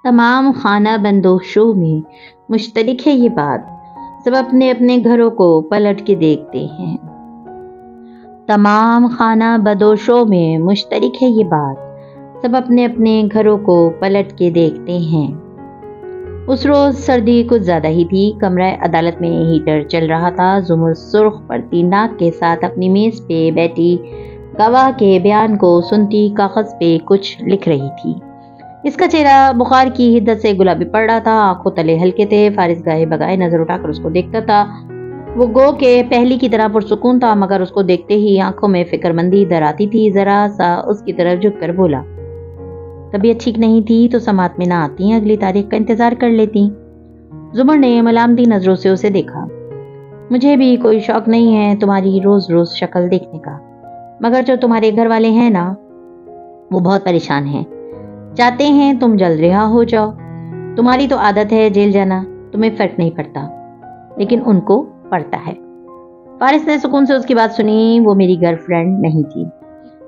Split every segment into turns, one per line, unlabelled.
تمام خانہ بندوشوں میں مشترک ہے یہ بات، سب اپنے اپنے گھروں کو پلٹ کے دیکھتے ہیں۔ تمام خانہ بدوشوں میں مشترک ہے یہ بات، سب اپنے اپنے گھروں کو پلٹ کے دیکھتے ہیں۔ اس روز سردی کچھ زیادہ ہی تھی۔ کمرہ عدالت میں ہیٹر چل رہا تھا۔ زمر سرخ پڑتی ناک کے ساتھ اپنی میز پہ بیٹھی گواہ کے بیان کو سنتی کاغذ پہ کچھ لکھ رہی تھی۔ اس کا چہرہ بخار کی حدت سے گلابی پڑ رہا تھا، آنکھوں تلے ہلکے تھے۔ فارس گاہے بگاہے نظر اٹھا کر اس کو دیکھتا تھا۔ وہ گو کہ پہلی کی طرح پرسکون تھا، مگر اس کو دیکھتے ہی آنکھوں میں فکر مندی در آتی تھی۔ ذرا سا اس کی طرف جھک کر بولا، طبیعت ٹھیک نہیں تھی تو سماعت میں نہ آتی، اگلی تاریخ کا انتظار کر لیتی۔ زمر نے ملامتی نظروں سے اسے دیکھا۔ مجھے بھی کوئی شوق نہیں ہے تمہاری روز روز شکل دیکھنے کا، مگر جو تمہارے گھر والے ہیں نا، وہ بہت پریشان ہیں، چاہتے ہیں تم جلد رہا ہو جاؤ۔ تمہاری تو عادت ہے جیل جانا، تمہیں فرق نہیں پڑتا، لیکن ان کو پڑتا ہے۔ فارس نے سکون سے اس کی بات سنی۔ وہ میری گرل فرینڈ نہیں تھی،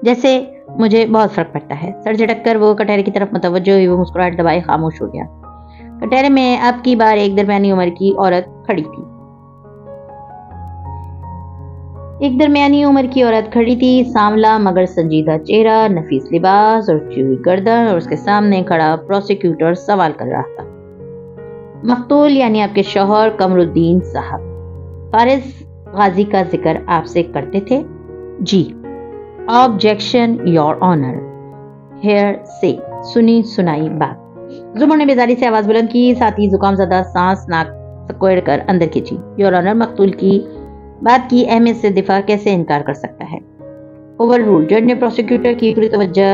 جیسے مجھے بہت فرق پڑتا ہے۔ سر جھٹک کر وہ کٹہرے کی طرف متوجہ ہوئی۔ وہ مسکراہٹ دبائے خاموش ہو گیا۔ کٹہرے میں اب کی بار ایک درمیانی عمر کی عورت کھڑی تھی۔ سانولا مگر سنجیدہ چہرہ، نفیس لباس اور اٹھی ہوئی گردن، اور اس کے سامنے کھڑا پروسیکیوٹر سوال کر رہا تھا۔ مقتول یعنی آپ کے شوہر قمر الدین صاحب فارس غازی کا ذکر آپ سے کرتے تھے؟ جی۔ آبجیکشن یور آنر، ہیئر سے سنی سنائی بات۔ زمر نے بیزاری سے آواز بلند کی، ساتھ ہی زکام زدہ سانس ناک سکوڑ کر اندر کھینچی۔ یور آنر، مقتول کی بات کی اہمیت سے دفاع کیسے انکار کر سکتا ہے؟ Overrule. جج نے پروسیکیوٹر کی پوری توجہ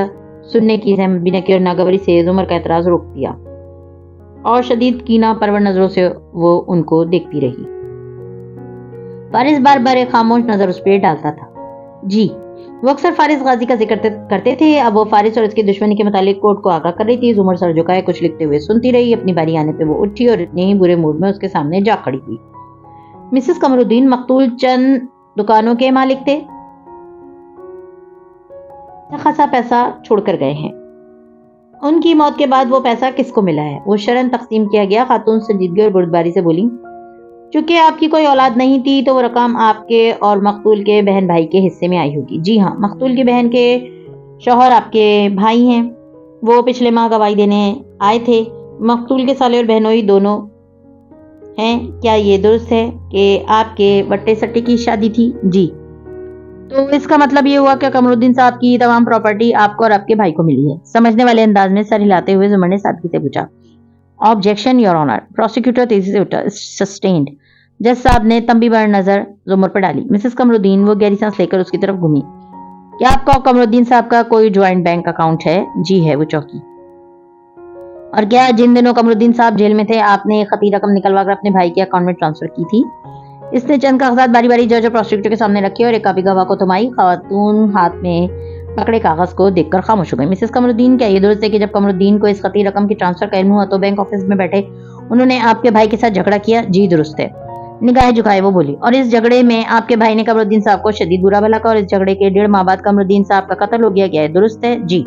سننے کی زحمت بھی نہ کی اور ناگواری سے زمر کا اعتراض روک دیا، اور شدید کینہ پرور نظروں سے وہ ان کو دیکھتی رہی۔ فارس بار بار ایک خاموش نظر اس پہ ڈالتا تھا۔ جی۔ وہ اکثر فارس غازی کا ذکر کرتے تھے۔ اب وہ فارس اور اس کی دشمنی کے متعلق کورٹ کو آگاہ کر رہی تھی۔ زمر سر جھکائے کچھ لکھتے ہوئے سنتی رہی۔ اپنی باری آنے پہ وہ اٹھی اور اتنے ہی برے موڈ میں اس کے سامنے جا کھڑی ہوئی۔ مسز قمر الدین، مقتول چند دکانوں کے مالک تھے، اچھا خاصا پیسہ چھوڑ کر گئے ہیں۔ ان کی موت کے بعد وہ پیسہ کس کو ملا ہے؟ وہ شرن تقسیم کیا گیا۔ خاتون سنجیدگی اور بردباری سے بولی، چونکہ آپ کی کوئی اولاد نہیں تھی تو وہ رقم آپ کے اور مقتول کے بہن بھائی کے حصے میں آئی ہوگی۔ جی ہاں، مقتول کی بہن کے شوہر آپ کے بھائی ہیں، وہ پچھلے ماہ گواہی دینے آئے تھے۔ مقتول کے سالے اور بہنوئی دونوں ہیں۔ کیا یہ درست ہے کہ آپ کے وٹے سٹے کی شادی تھی؟ جی۔ تو اس کا مطلب یہ ہوا کہ قمر الدین صاحب کی تمام پراپرٹی آپ کو اور آپ کے بھائی کو ملی ہے؟ سمجھنے والے انداز میں سر ہلاتے ہوئے زمر نے سادگی سے پوچھا۔ Objection your owner. پروسیکیوٹر تیزی سے اٹھا۔ سسٹینڈ۔ جج صاحب نے تنبیہ بھر نظر زمر پر ڈالی۔ مسز قمر الدین، وہ گہری سانس لے کر اس کی طرف گھومی۔ کیا آپ کا قمر الدین صاحب کا کوئی جوائنٹ بینک اکاؤنٹ ہے؟ جی ہے۔ وہ چوکی۔ اور کیا جن دنوں قمر الدین صاحب جیل میں تھے آپ نے خطی رقم نکلوا کر اپنے بھائی کے اکاؤنٹ میں ٹرانسفر کی تھی؟ اس نے چند کاغذات باری باری جج اور پروسیکیوٹر کے سامنے رکھے اور ایک کاپی گواہ کو تھمائی۔ خاتون ہاتھ میں پکڑے کاغذ کو دیکھ کر خاموش ہو گئی۔ مسز قمر الدین، کیا یہ درست ہے کہ جب قمر الدین کو اس خطی رقم کی ٹرانسفر کا علم ہوا تو بینک آفس میں بیٹھے انہوں نے آپ کے بھائی کے ساتھ جھگڑا کیا؟ جی درست ہے۔ نگاہیں جھکائے وہ بولی، اور اس جھگڑے میں آپ کے بھائی نے قمر الدین صاحب کو شدید برا بھلا کہا اور اس جھگڑے کے 1.5 ماہ بعد قمر الدین صاحب کا قتل ہو گیا، کیا یہ درست ہے؟ جی۔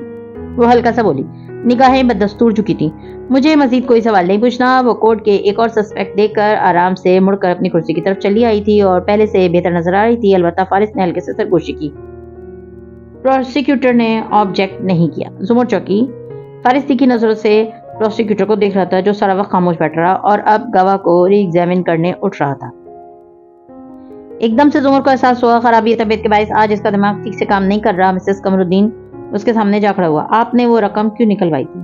وہ ہلکا سا بولی، نگاہیں بدستور جھکی تھیں۔ مجھے مزید کوئی سوال نہیں پوچھنا۔ وہ کورٹ کے ایک اور سسپیکٹ دیکھ کر آرام سے مڑ کر اپنی کرسی کی طرف چلی آئی تھی اور پہلے سے بہتر نظر آ رہی تھی۔ البتہ فارس نے ہلکے سے سرگوشی کی۔ پروسیکیوٹر نے آبجیکٹ نہیں کیا۔ زمر چوکی فارس تیکھی نظروں سے پروسیکیوٹر کو دیکھ رہا تھا، جو سارا وقت خاموش بیٹھا رہا اور اب گواہ کو ری ایگزامن کرنے اٹھ رہا تھا۔ ایک دم سے زمر کو احساس ہوا خرابی طبیعت کے باعث آج اس کا دماغ ٹھیک سے کام نہیں کر رہا۔ مسز قمر الدین اس کے سامنے جا کھڑا ہوا۔ آپ نے وہ رقم کیوں نکلوائی تھی؟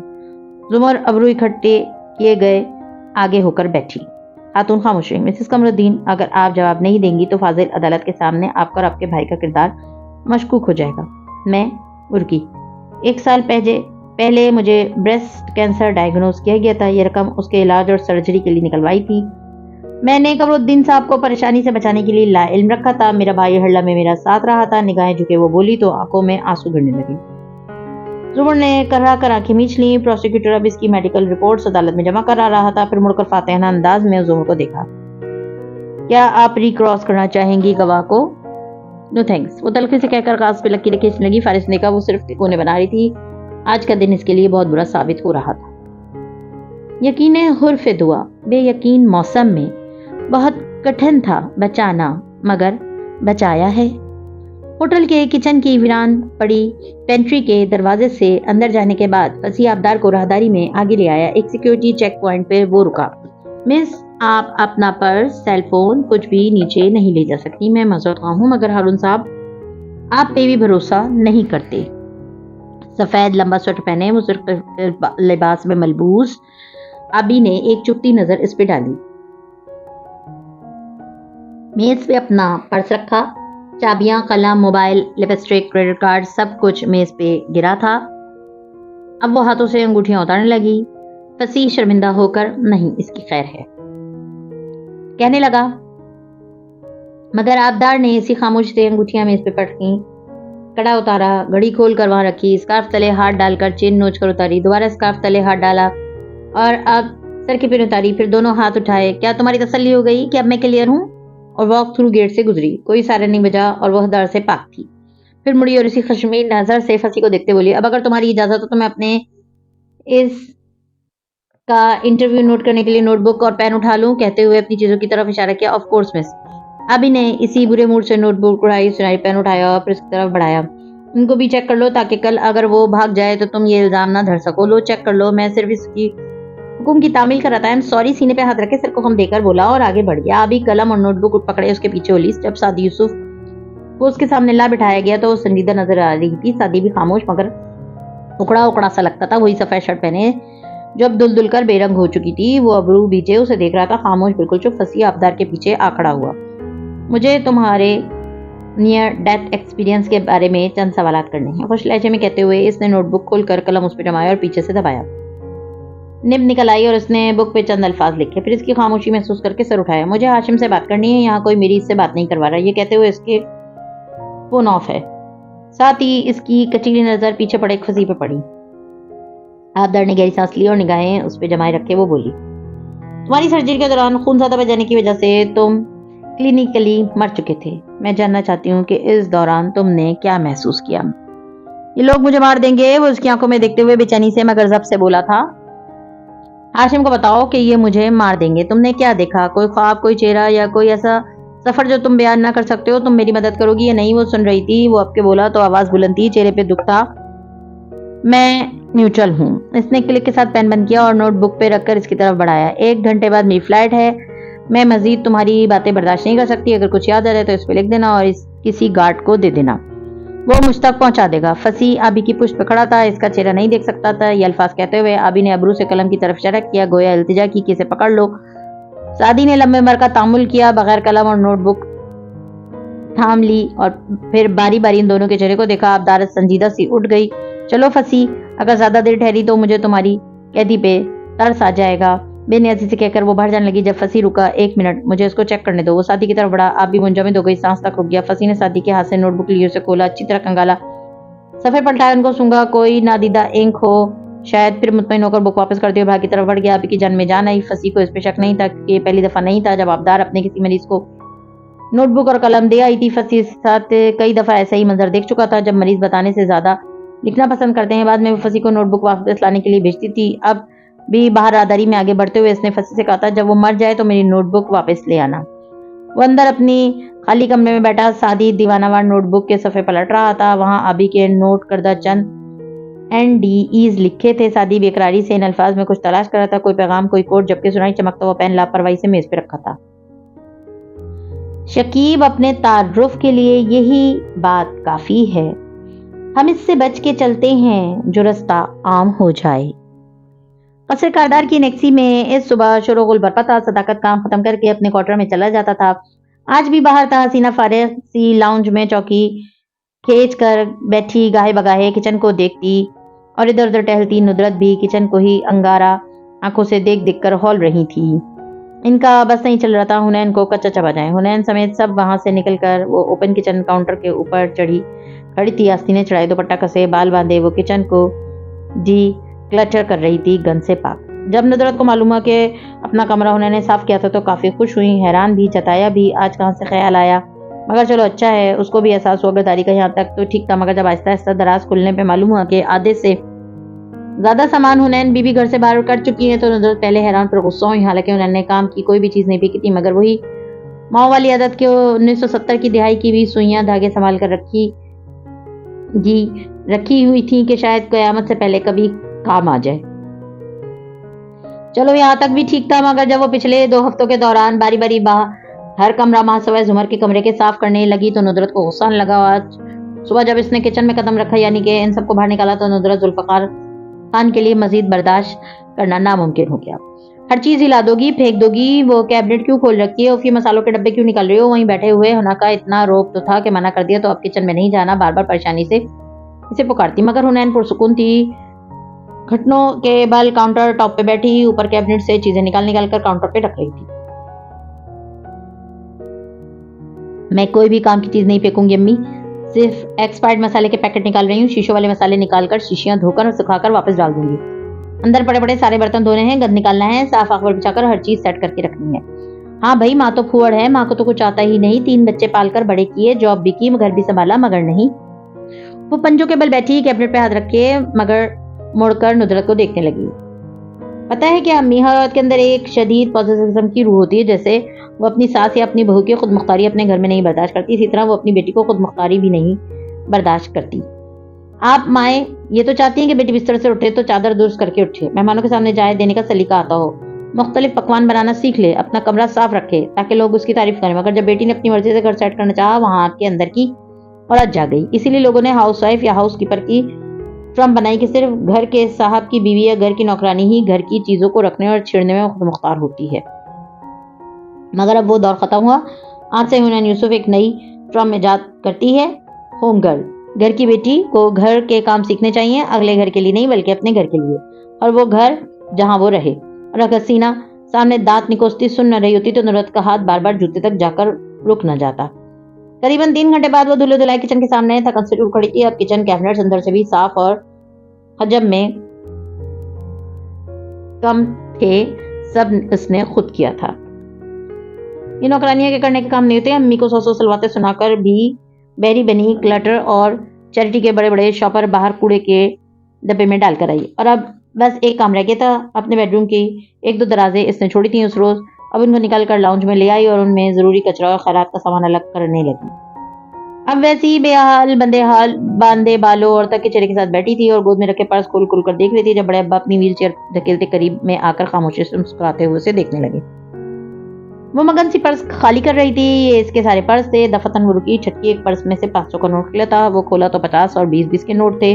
زمر ابرو اکھٹے کیے گئے آگے ہو کر بیٹھی۔ خاتون خاموش رہی۔ مسز قمر الدین، اگر آپ جواب نہیں دیں گی تو فاضل عدالت کے سامنے آپ کا اور آپ کے بھائی کا کردار مشکوک ہو جائے گا۔ میں رکی۔ 1 سال پہلے مجھے بریسٹ کینسر ڈائیگنوز کیا گیا تھا۔ یہ رقم اس کے علاج اور سرجری کے لیے نکلوائی تھی۔ میں نے قمر الدین صاحب کو پریشانی سے بچانے کے لیے لا علم رکھا تھا۔ میرا بھائی ہرلا میں میرا ساتھ رہا تھا۔ نگاہیں جھکے وہ بولی تو آنکھوں میں آنسو گرنے لگے۔ زمر نے کرا کر آنکھیں میچ لیں۔ پروسیکیوٹر اب اس کی میڈیکل رپورٹس عدالت میں جمع کرا رہا تھا، پھر مڑ کر فاتحانہ انداز میں زمر کو دیکھا۔ کیا آپ ری کراس کرنا چاہیں گی گواہ کو؟ نو تھینکس، وہ تلخی سے کہہ کر کاغذ پہ لکیریں کھینچنے لگی۔ فارس نے کہا وہ صرف تکونے بنا رہی تھی، آج کا دن اس کے لیے بہت برا ثابت ہو رہا تھا۔ یقین حرف دعا بے یقین موسم میں بہت کٹھن تھا بچانا، مگر بچایا ہے۔ ہوٹل کے کچن کی ویران پڑی پینٹری کے دروازے سے اندر جانے کے بعد فصیح آبدار کو راہداری میں آگے لے آیا۔ ایک سیکیورٹی چیک پوائنٹ پہ وہ رکا۔ مس، آپ اپنا پرس، سیل فون کچھ بھی نیچے نہیں لے جا سکتی۔ میں معذرت خواہ ہوں مگر ہارون صاحب آپ پہ بھی بھروسہ نہیں کرتے۔ سفید لمبا سویٹر پہنے مصرف لباس میں ملبوس ابھی نے ایک چپتی نظر اس پہ ڈالی۔ میز پہ اپنا پرس رکھا، چابیاں، قلم، موبائل، لپسٹک، کریڈٹ کارڈ، سب کچھ میز پہ گرا تھا۔ اب وہ ہاتھوں سے انگوٹھیاں اتارنے لگی۔ فصیح شرمندہ ہو کر نہیں اس کی خیر ہے کہنے لگا، مگر آبدار نے اسی خاموش سے انگوٹھیاں میز پہ پٹکیں، کڑا اتارا، گھڑی کھول کر وہاں رکھی، اسکارف تلے ہاتھ ڈال کر چین نوچ کر اتاری، دوبارہ اسکارف تلے ہاتھ ڈالا اور اب سر کی پن اتاری، پھر دونوں ہاتھ اٹھائے۔ کیا تمہاری تسلی ہو گئی کہ اب میں کلیئر ہوں؟ اور واک تھرو گیٹ سے گزری۔ کوئی سائرن نہیں بجا اور وہ ڈر سے پاک تھی۔ پھر مڑی اور اسی خشمگین نظر سے فصیح کو دیکھتے بولی، اب اگر تمہاری اجازت ہو تو میں اپنے اس کا انٹرویو نوٹ کرنے کے لیے نوٹ بک اور پین اٹھا لوں؟ کہتے ہوئے اپنی چیزوں کی طرف اشارہ کیا۔ آف کورس مس۔ ابھی نے اسی برے موڈ سے نوٹ بک اٹھائی، سنہری پین اٹھایا اور پھر اس کی طرف بڑھایا۔ ان کو بھی چیک کر لو تاکہ کل اگر وہ بھاگ جائے تو تم یہ الزام نہ دھر سکو۔ لو چیک کر لو، میں صرف اس کی حکم کی تعمیل کر رہا تھا۔ سوری، سینے پہ ہاتھ رکھے سر کو خم دے کر بولا اور آگے بڑھ گیا۔ ابھی قلم اور نوٹ بک پکڑے اس کے پیچھے ہولی۔ جب سعدی یوسف کو اس کے سامنے لا بٹھایا گیا تو وہ سنجیدہ نظر آ رہی تھی۔ سعدی بھی خاموش مگر اکڑا اکڑا سا لگتا تھا، وہی سفید شرٹ پہنے جو اب دل دل کر بے رنگ ہو چکی تھی۔ وہ ابرو بیچے اسے دیکھ رہا تھا، خاموش، بالکل چپ۔ فصیح آبدار کے پیچھے آ کھڑا ہوا۔ مجھے تمہارے نیئر ڈیتھ ایکسپیرینس کے بارے میں چند سوالات کرنے ہیں، خوش لہجے میں کہتے ہوئے اس نے نوٹ بک کھول کر قلم اس پہ جمایا اور پیچھے سے دبایا۔ نب نکل آئی اور اس نے بک پہ چند الفاظ لکھے، پھر اس کی خاموشی محسوس کر کے سر اٹھایا۔ مجھے ہاشم سے بات کرنی ہے، یہاں کوئی میری اس سے بات نہیں کروا رہا۔ یہ کہتے ہوئے اس کے فون آف ہے، ساتھ ہی اس کی کچیلی نظر پیچھے پڑے ایک فصیح پہ پڑی۔ آبدار نے گہری سانس لی اور نگاہیں اس پہ جمائے رکھے وہ بولی، تمہاری سرجری کے دوران خون زیادہ بہ جانے کی وجہ سے تم کلینیکلی مر چکے تھے۔ میں جاننا چاہتی ہوں کہ اس دوران تم نے کیا محسوس کیا؟ یہ لوگ مجھے مار دیں گے، وہ اس کی آنکھوں میں دیکھتے ہوئے بے چینی سے مگر ضبط سے بولا تھا۔ ہاشم کو بتاؤ کہ یہ مجھے مار دیں گے۔ تم نے کیا دیکھا؟ کوئی خواب، کوئی چہرہ یا کوئی ایسا سفر جو تم بیان نہ کر سکتے ہو؟ تم میری مدد کرو گی یا نہیں؟ وہ سن رہی تھی۔ وہ اب کے بولا تو آواز بلند تھی، چہرے پہ دکھ تھا۔ میں نیوٹرل ہوں۔ اس نے کلک کے ساتھ پین بند کیا اور نوٹ بک پہ رکھ کر اس کی طرف بڑھایا۔ 1 گھنٹے بعد میری فلائٹ ہے، میں مزید تمہاری باتیں برداشت نہیں کر سکتی۔ اگر کچھ یاد آ جائے تو اس پہ لکھ دینا اور کسی گارڈ کو دے دینا، وہ مجھ تک پہنچا دے گا۔ فصیح آبی کی پشت پہ کھڑا تھا، اس کا چہرہ نہیں دیکھ سکتا تھا۔ یہ الفاظ کہتے ہوئے آبی نے ابرو سے قلم کی طرف اشارہ کیا، گویا التجا کی کہ اسے پکڑ لو۔ سعدی نے لمبے عمر کا تحمل کیا، بغیر قلم اور نوٹ بک تھام لی اور پھر باری باری ان دونوں کے چہرے کو دیکھا۔ آبدار سنجیدہ سی اٹھ گئی۔ چلو فصیح، اگر زیادہ دیر ٹھہری تو مجھے تمہاری قیدی پہ ترس آ جائے گا، بے نیازی سے کہہ کر وہ باہر جانے لگی۔ جب فصیح رکا، 1 منٹ، مجھے اس کو چیک کرنے دو۔ وہ سعدی کی طرف بڑھا، آپ بھی منجمد ہو گئی، سانس تک رک گیا۔ فصیح نے سعدی کے ہاتھ سے نوٹ بک لی، اسے کھولا، اچھی طرح کنگالا، صفحے پلٹایا، ان کو سونگا، کوئی نادیدہ انک ہو شاید، پھر مطمئن ہو کر بک واپس کر دی اور بھاگ کی طرف بڑھ گیا۔ آبی کی جان میں جان آئی۔ فصیح کو اس پہ شک نہیں تھا کہ یہ پہلی دفعہ نہیں تھا جب آبدار اپنے کسی مریض کو نوٹ بک اور قلم دے آئی تھی۔ فصیح ساتھ کئی دفعہ ایسا ہی منظر دیکھ چکا تھا جب مریض بتانے سے زیادہ لکھنا پسند کرتے ہیں۔ بعد میں وہ فصیح کو نوٹ بک واپس لانے کے لیے بھیجتی تھی۔ اب بھی باہر راہداری میں آگے بڑھتے ہوئے اس نے فصیح سے کہا تھا، جب وہ مر جائے تو میری نوٹ بک واپس لے آنا۔ وہ اندر اپنی خالی کمرے میں بیٹھا سعدی دیوانہ وار نوٹ بک کے صفحے پلٹ رہا تھا۔ وہاں آبی کے نوٹ کردہ چند NDEs لکھے تھے۔ سعدی بے قراری سے ان الفاظ میں کچھ تلاش کر رہا تھا، کوئی پیغام، کوئی کوڈ، جبکہ سنہری چمکتا ہوا پین لاپرواہی سے میز پہ رکھا تھا۔ شکیب، اپنے تعارف کے لیے یہی بات کافی ہے، ہم اس سے بچ کے چلتے ہیں جو رستہ عام ہو جائے۔ قصر کاردار کی نیکسی میں اس صبح شور و غل برپا تھا۔ صداقت کام ختم کر کے اپنے کوارٹر میں چلا جاتا تھا۔ آج بھی باہر تھا، حسینہ فارغ سی لاؤنج میں چوکی کھینچ کر بیٹھی، گاہے بگاہے کچن کو دیکھتی اور ادھر ادھر ٹہلتی۔ ندرت بھی کچن کو ہی انگارہ آنکھوں سے دیکھ دیکھ کر ہول رہی تھی۔ ان کا بس نہیں چل رہا تھا حنین کو کچا چبا جائیں۔ حنین سمیت سب وہاں سے نکل کر وہ اوپن کچن کاؤنٹر کے اوپر چڑھی کھڑی تھی۔ آستینے چڑھائے، دوپٹہ کسے، بال باندھے وہ کچن کو ڈی کلٹر کر رہی تھی، گند سے پاک۔ جب ندرت کو معلوم ہوا کہ اپنا کمرہ انہوں نے صاف کیا تھا تو کافی خوش ہوئی، حیران بھی، چتایا بھی، آج کہاں سے خیال آیا، مگر چلو اچھا ہے۔ اس کو بھی احساس ہوا بیداری کا، یہاں تک تو ٹھیک تھا، مگر جب آہستہ آہستہ دراز کھلنے پہ معلوم ہوا کہ آدھے سے زیادہ سامان حنین بی بی گھر سے باہر کر چکی ہیں تو ندرت پہلے حیران پر غصہ ہوئی، حالانکہ حنین نے کام کی کوئی بھی چیز نہیں پھینکی تھی، مگر وہی ماؤں والی عادت کے 1970 کی دہائی کی بھی سوئیاں دھاگے سنبھال کر رکھی ہوئی تھی کہ شاید قیامت سے پہلے کبھی کام آ جائے۔ چلو یہاں تک بھی ٹھیک تھا، مگر جب وہ پچھلے 2 ہفتوں کے دوران باری باری ہر کمرہ ماہ سوائے زمر کے کمرے کے صاف کرنے لگی تو ندرت کو غصہ آنے لگا۔ آج صبح جب اس نے کچن میں قدم رکھا، یعنی کہ ان سب کو باہر نکالا، تو ندرت ذوالفقار خان کے لیے مزید برداشت کرنا ناممکن ہو گیا۔ ہر چیز ہلا دو گی، پھینک دو گی، وہ کیبنٹ کیوں کھول رکھی ہے، اور پھر مسالوں کے ڈبے کیوں نکال رہی ہو؟ وہیں بیٹھے ہوئے حنا کا اتنا روب تو تھا کہ منع کر دیا تو اب کچن میں نہیں جانا، بار بار پریشانی سے اسے پکارتی، مگر حنین پرسکون تھی، گھٹنوں کے بل کاؤنٹر ٹاپ پہ بیٹھی اوپر کیبنٹ سے چیزیں نکال کر کاؤنٹر پہ رکھ رہی تھی۔ میں کوئی بھی کام کی چیز نہیں پھینکوں گی امی، صرف ایکسپائرڈ مسالے کے پیکٹ نکال رہی ہوں، شیشوں والے مسالے نکال کر شیشیاں دھو کر اور سکھا کر واپس ڈال دوں گی، اندر پڑے پڑے سارے برتن دھونے ہیں، گند نکالنا ہے، صاف اخبار بچھا کر ہر چیز سیٹ کر کے رکھنی ہے۔ ہاں بھائی، ماں تو پھوڑ ہے، ماں کو تو کچھ آتا ہی نہیں، 3 بچے پال کر بڑے کیے، جاب بھی کی، گھر بھی سنبھالا، مگر نہیں۔ وہ پنجوں کے بل بیٹھی کیبنٹ پہ ہاتھ رکھے مگر مڑ کر ندرت کو دیکھنے لگی۔ پتہ ہے کہ امی، ہر عورت کے اندر ایک شدید پوزیسیوزم کی روح ہوتی ہے، جیسے وہ اپنی ساس یا اپنی بہو کی خود مختاری اپنے گھر میں نہیں برداشت کرتی، اسی طرح وہ اپنی بیٹی کو خود مختاری بھی نہیں برداشت کرتی۔ آپ مائیں یہ تو چاہتی ہیں کہ بیٹی بستر سے اٹھے تو چادر درست کر کے اٹھے، مہمانوں کے سامنے جائے دینے کا سلیقہ آتا ہو، مختلف پکوان بنانا سیکھ لے، اپنا کمرہ صاف رکھے تاکہ لوگ اس کی تعریف کریں، مگر جب بیٹی نے اپنی مرضی سے گھر سیٹ کرنا چاہا، وہاں آپ کے اندر کی عورت جا گئی۔ اسی لیے لوگوں نے ہاؤس وائف یا ہاؤس کیپر کی ٹرم بنائی کہ صرف گھر کے صاحب کی بیوی یا گھر کی نوکرانی ہی گھر کی چیزوں کو رکھنے اور چھیڑنے میں خود مختار ہوتی ہے، مگر اب وہ دور ختم ہوا۔ آج سے حنین یوسف ایک نئی ٹرم ایجاد کرتی ہے، ہوم گرل۔ گھر کی بیٹی کو گھر کے کام سیکھنے چاہیے، اگلے گھر کے لیے نہیں بلکہ اپنے گھر کے لیے، اور وہ گھر جہاں وہ رہے۔ اور اگر سینا سامنے دانت نکوستی سن نہ رہی ہوتی تو ندرت کا ہاتھ بار بار جوتے تک جا کر رک نہ جاتا۔ قریباً 3 گھنٹے بعد وہ دھلے دھلائے کچن کے سامنے تھکن سے ٹوٹ کھڑی تھی۔ اب کچن کیبنٹس اندر سے بھی صاف اور حجم میں کم تھے، سب اس نے خود کیا تھا۔ یہ نوکرانیاں کے کرنے کے کام نہیں ہوتے۔ امی کو 100 سلواتیں سنا کر بھی بحری بنی کلٹر اور چیریٹی کے بڑے بڑے شاپر باہر کوڑے کے ڈبے میں ڈال کر آئی، اور اب بس ایک کام رہ گیا تھا، اپنے بیڈ روم کی 1-2 درازیں اس نے چھوڑی تھیں اس روز، اب ان کو نکال کر لاؤنج میں لے آئی اور ان میں ضروری کچرا اور خیرات کا سامان الگ کرنے لگی۔ اب ویسی بے حال باندھے بالوں اور تک کے چہرے کے ساتھ بیٹھی تھی اور گود میں رکھے پرس کھول کر دیکھ رہی تھی، جب بڑے ابا اپنی ویل چیئر دھکیلتے قریب میں آ کر خاموشی سے مسکراتے ہوئے اسے دیکھنے لگے۔ وہ مگن سی پرس خالی کر رہی تھی، یہ اس کے سارے پرس تھے۔ دفتن وہ رکی، چھٹکی ایک پرس میں سے 500 کا نوٹ نکلا تھا، وہ کھولا تو 50 اور 20 کے نوٹ تھے۔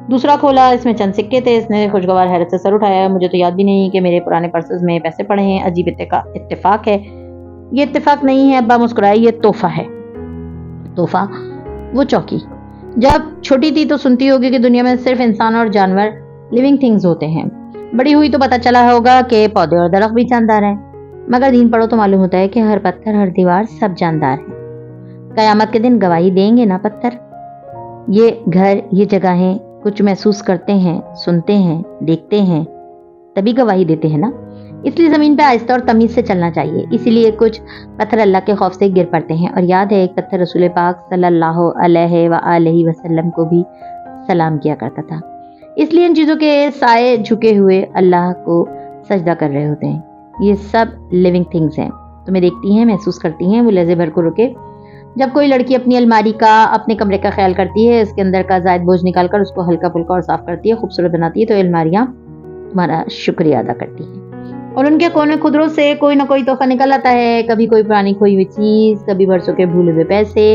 دوسرا کھولا، اس میں چند سکے تھے۔ اس نے خوشگوار حیرت سے سر اٹھایا، مجھے تو یاد بھی نہیں کہ میرے پرانے پرسز میں پیسے پڑے ہیں، عجیب اتفاق ہے۔ یہ اتفاق نہیں ہے، ابا مسکرائے، یہ تحفہ ہے۔ تحفہ؟ وہ چوکی۔ جب چھوٹی تھی تو سنتی ہوگی کہ دنیا میں صرف انسان اور جانور لیونگ تھنگز ہوتے ہیں، بڑی ہوئی تو پتہ چلا ہوگا کہ پودے اور درخت بھی جاندار ہیں، مگر دین پڑھو تو معلوم ہوتا ہے کہ ہر پتھر، ہر دیوار، سب جاندار ہیں۔ قیامت کے دن گواہی دیں گے نا پتھر۔ یہ گھر، یہ جگہیں کچھ محسوس کرتے ہیں، سنتے ہیں، دیکھتے ہیں، تبھی گواہی دیتے ہیں نا۔ اس لیے زمین پہ آہستہ اور تمیز سے چلنا چاہیے۔ اسی لیے کچھ پتھر اللہ کے خوف سے گر پڑتے ہیں، اور یاد ہے ایک پتھر رسول پاک صلی اللہ علیہ وآلہ وسلم کو بھی سلام کیا کرتا تھا۔ اس لیے ان چیزوں کے سائے جھکے ہوئے اللہ کو سجدہ کر رہے ہوتے ہیں۔ یہ سب لیونگ تھنگز ہیں، تمہیں دیکھتی ہیں، محسوس کرتی ہیں۔ وہ لہجے بھر کو رکے۔ جب کوئی لڑکی اپنی الماری کا، اپنے کمرے کا خیال کرتی ہے، اس کے اندر کا زائد بوجھ نکال کر اس کو ہلکا پھلکا اور صاف کرتی ہے، خوبصورت بناتی ہے، تو الماریاں تمہارا شکریہ ادا کرتی ہیں، اور ان کے کونے خدروں سے کوئی نہ کوئی تحفہ نکل آتا ہے، کبھی کوئی پرانی کھوئی ہوئی چیز، کبھی برسوں کے بھولے ہوئے پیسے۔